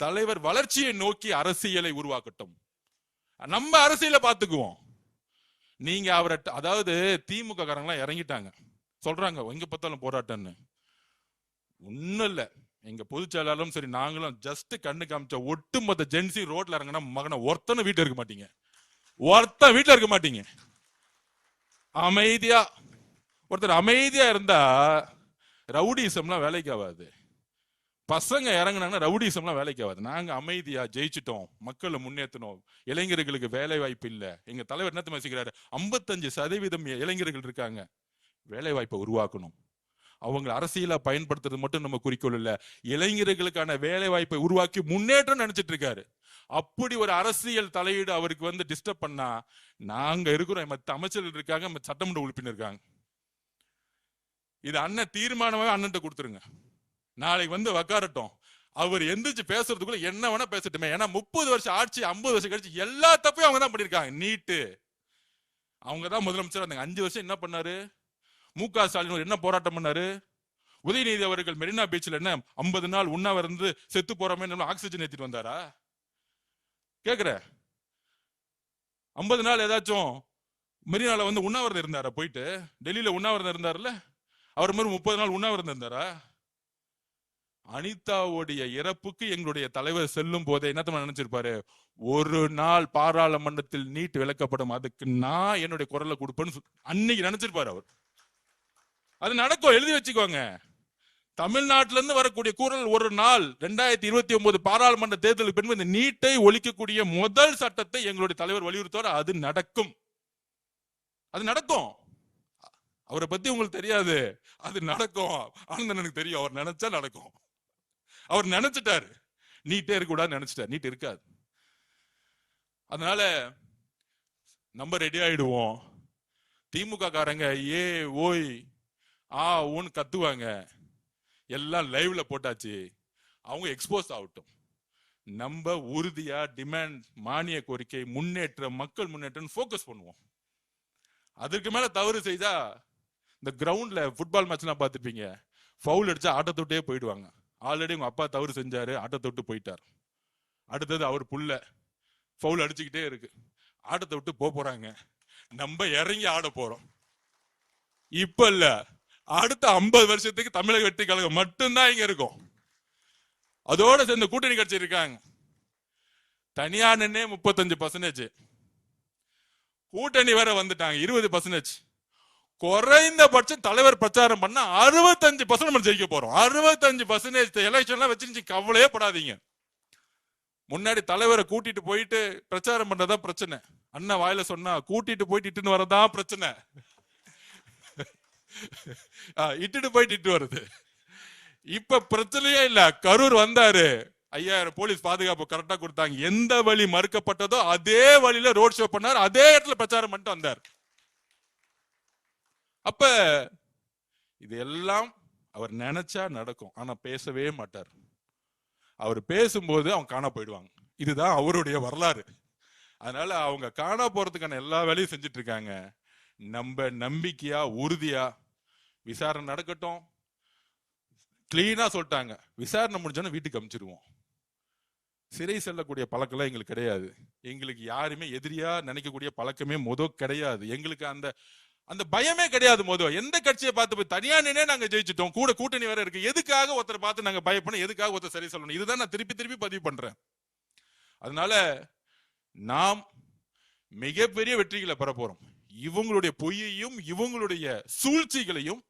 தலைவர் வளர்ச்சியை நோக்கி அரசியலை உருவாக்கட்டும், நம்ம அரசியலை பாத்துக்குவோம். நீங்க அவரை, அதாவது திமுக காரங்களாம் இறங்கிட்டாங்க, சொல்றாங்க எங்க பார்த்தாலும் போராட்டம்னு. ஒண்ணும் இல்ல, எங்க பொதுச் செயலாளரும் சரி, நாங்களும் ஜஸ்ட் கண்ணு காமிச்ச ஒட்டுமொத்த ஜென்சி ரோட்ல இறங்கினா மகனை ஒருத்தனும் வீட்டுல இருக்க மாட்டீங்க, ஒருத்தன் வீட்டுல இருக்க மாட்டீங்க. அமைதியா, ஒருத்தர் அமைதியா இருந்தா ரவுடிசம்லாம் வேலைக்கு ஆகாது. பசங்க இறங்கினாங்கன்னா ரவுடிசம்லாம் வேலைக்கு ஆகாது. நாங்க அமைதியா ஜெயிச்சிட்டோம், மக்களை முன்னேற்றணும், இளைஞர்களுக்கு வேலை வாய்ப்பு இல்ல. எங்க தலைவர் என்ன பேசுகிறாரு, 55% இளைஞர்கள் இருக்காங்க, வேலை வாய்ப்பை உருவாக்கணும். அவங்க அரசியலா பயன்படுத்துறது மட்டும் நம்ம குறிக்கோள் இல்ல, இளைஞர்களுக்கான வேலை வாய்ப்பை உருவாக்கி முன்னேற்றம் நினைச்சிட்டு இருக்காரு. அப்படி ஒரு அரசியல் தலையீடு அவருக்கு வந்து டிஸ்டர்ப் பண்ணா, நாங்க இருக்கிறோம், மற்ற அமைச்சர்கள் இருக்காங்க, சட்டமன்ற உறுப்பினர் இருக்காங்க, இது அண்ணன் தீர்மானமே அண்ணன் கொடுத்துருங்க. நாளைக்கு வந்து உக்காரட்டும், அவர் எந்திரிச்சு பேசுறதுக்குள்ள என்ன வேணா பேசட்டுமே. ஏன்னா 30 வருஷம் ஆட்சி, 50 வருஷம் கழிச்சு எல்லா தப்பையும் அவங்க தான் பண்ணிருக்காங்க. நீட்டு அவங்க தான் முதலமைச்சர் இருந்தாங்க, 5 வருஷம் என்ன பண்ணாரு? மு.க. ஸ்டாலின் என்ன போராட்டம் பண்ணாரு? உதயநிதி அவர்கள் மெரினா பீச்சில் என்ன 50 நாள் உண்ணாவிரதம் இருந்து செத்து போறமே ஆக்சிஜன் ஏத்திட்டு வந்தாரா? கேக்குற 50 நாள் ஏதாச்சும் மெரினால வந்து உண்ணாவிரதம் இருந்தாரா? போயிட்டு டெல்லியில உண்ணாவிரதம் இருந்தாருல்ல, அவர் மாதிரி 30 நாள் உண்ணாவிரதம் இருந்தாரா? அனிதாவுடைய இறப்புக்கு எங்களுடைய தலைவர் செல்லும் போதே என்ன நினைச்சிருப்பாரு, ஒரு நாள் பாராளுமன்றத்தில் நீட் விளக்கப்படும், அதுக்கு நான் என்னுடைய குரலை கொடுப்பேன்னு அன்னைக்கு நினைச்சிருப்பாரு அவர். அது நடக்கும், எழுதி வச்சுக்கோங்க. தமிழ்நாட்டில இருந்து வரக்கூடிய குரல் ஒரு நாள் 2029 பாராளுமன்ற தேர்தலுக்கு பின்பு இந்த நீட்டை ஒழிக்கக்கூடிய முதல் சட்டத்தை எங்களுடைய தலைவர் வலியுறுத்துவார். அது நடக்கும், அது நடக்கும். அவரை பத்தி உங்களுக்கு தெரியாது, அது நடக்கும். ஆனந்தனுக்கு தெரியும், அவர் நினைச்சா நடக்கும். அவர் நினைச்சிட்டாரு, நீட்டே இருக்க கூடாது நினைச்சிட்டாரு, நீட் இருக்காது. அதனால நம்ம ரெடி ஆயிடுவோம். திமுக காரங்க ஏ ஓய் ஊன்னு கத்துவாங்க, எல்லாம் லைவ்ல போட்டாச்சு, அவங்க எக்ஸ்போஸ் ஆகட்டும். நம்ம உறுதியா டிமாண்ட், மானிய கோரிக்கை, முன்னேற்றம், மக்கள் முன்னேற்றம் போக்கஸ் பண்ணுவோம். அதுக்கு மேல தவறு செய்தா, இந்த கிரவுண்ட்ல ஃபுட்பால் மேட்ச்லாம் பார்த்துப்பீங்க, ஃபவுல் அடிச்சா ஆட்டத்தை விட்டே போயிடுவாங்க. ஆல்ரெடி உங்க அப்பா தவறு செஞ்சாரு, ஆட்டத்தை விட்டு போயிட்டார். அடுத்தது அவர் புள்ள ஃபவுல் அடிச்சுக்கிட்டே இருக்கு, ஆட்டத்தை விட்டு போறாங்க. நம்ம இறங்கி ஆட போறோம். இப்ப இல்ல, அடுத்த 50 வருஷத்துக்கு தமிழக வெற்றி கழகம் மட்டும்தான் இங்க இருக்கும். அதோட சேர்ந்த கூட்டணி கட்சி இருக்காங்க. தனியா நின்னே 35%, கூட்டணி வேற வந்துட்டாங்க 20%. குறைந்தபட்சம் தலைவர் பிரச்சாரம் பண்ண 65% ஜெயிக்க போறோம். 65% எலெக்ஷன்லாம் வச்சு கவலையே படாதீங்க. முன்னாடி தலைவரை கூட்டிட்டு போயிட்டு பிரச்சாரம் பண்றதா பிரச்சனை. அண்ணா வாயில சொன்னா கூட்டிட்டு போயிட்டு இட்டுன்னு வரதான் பிரச்சனை. இட்டுட்டு போயிட்டு இட்டு வருது. இப்ப பிரச்சனையே இல்ல. கரூர் வந்தாரு, 5000 போலீஸ் பாதுகாப்பு கரெக்டா கொடுத்தாங்க. எந்த வழி மறுக்கப்பட்டதோ அதே வழியில ரோட் ஷோ பண்ணார், அதே இடத்துல பிரச்சாரம் பண்ணிட்டு வந்தார். அப்ப இதெல்லாம் அவர் நினைச்சா நடக்கும். ஆனா பேசவே மாட்டார். அவர் பேசும்போது அவங்க காணா போயிடுவாங்க. இதுதான் அவருடைய வரலாறு. அதனால அவங்க காணா போறதுக்கான எல்லா வேலையும் செஞ்சுட்டு இருக்காங்க. நம்ம நம்பிக்கையா உறுதியா விசாரணை நடக்கட்டும். கிளீனா சொல்லிட்டாங்க, விசாரணை முடிஞ்சோன்னா வீட்டுக்கு அனுப்பிச்சிருவோம். சிறை செல்லக்கூடிய பழக்கம் எங்களுக்கு கிடையாது. எங்களுக்கு யாருமே எதிரியா நினைக்கக்கூடிய பழக்கமே கிடையாது. எங்களுக்கு அந்த அந்த பயமே கிடையாது. எந்த கட்சியை பார்த்து போய் தனியா நின்னே நாங்க ஜெயிச்சிட்டோம், கூட கூட்டணி வேற இருக்கு, எதுக்காக ஒருத்தரை பார்த்து நாங்க பயப்படணும், எதுக்காக ஒருத்தர் சரி சொல்லணும்? இதுதான் நான் திருப்பி திருப்பி பதிவு பண்றேன். அதனால நாம் மிகப்பெரிய வெற்றிகளை பெற போறோம். இவங்களுடைய பொய்யையும் இவங்களுடைய சூழ்ச்சிகளையும்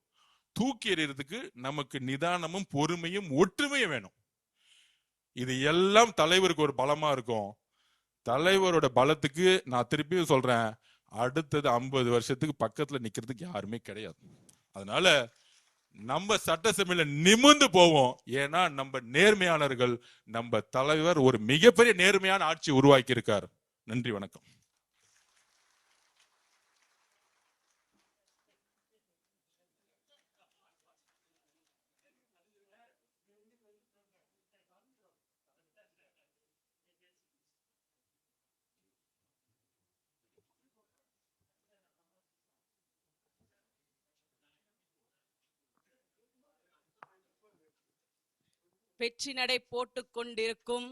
தூக்கி எறியறதுக்கு நமக்கு நிதானமும் பொறுமையும் ஒற்றுமையும் வேணும். இது எல்லாம் தலைவருக்கு ஒரு பலமா இருக்கும். தலைவரோட பலத்துக்கு நான் திருப்பியும் சொல்றேன், அடுத்தது 50 வருஷத்துக்கு பக்கத்துல நிக்கிறதுக்கு யாருமே கிடையாது. அதனால நம்ம சட்டசபையில நிமிர்ந்து போவோம். ஏன்னா நம்ம நேர்மையாளர்கள், நம்ம தலைவர் ஒரு மிகப்பெரிய நேர்மையான ஆட்சி உருவாக்கி இருக்கார். நன்றி, வணக்கம். வெற்றி நடை போட்டுக் கொண்டிருக்கும்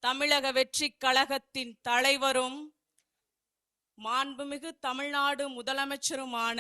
தமிழக வெற்றி கழகத்தின் தலைவரும் மாண்புமிகு தமிழ்நாடு முதலமைச்சருமான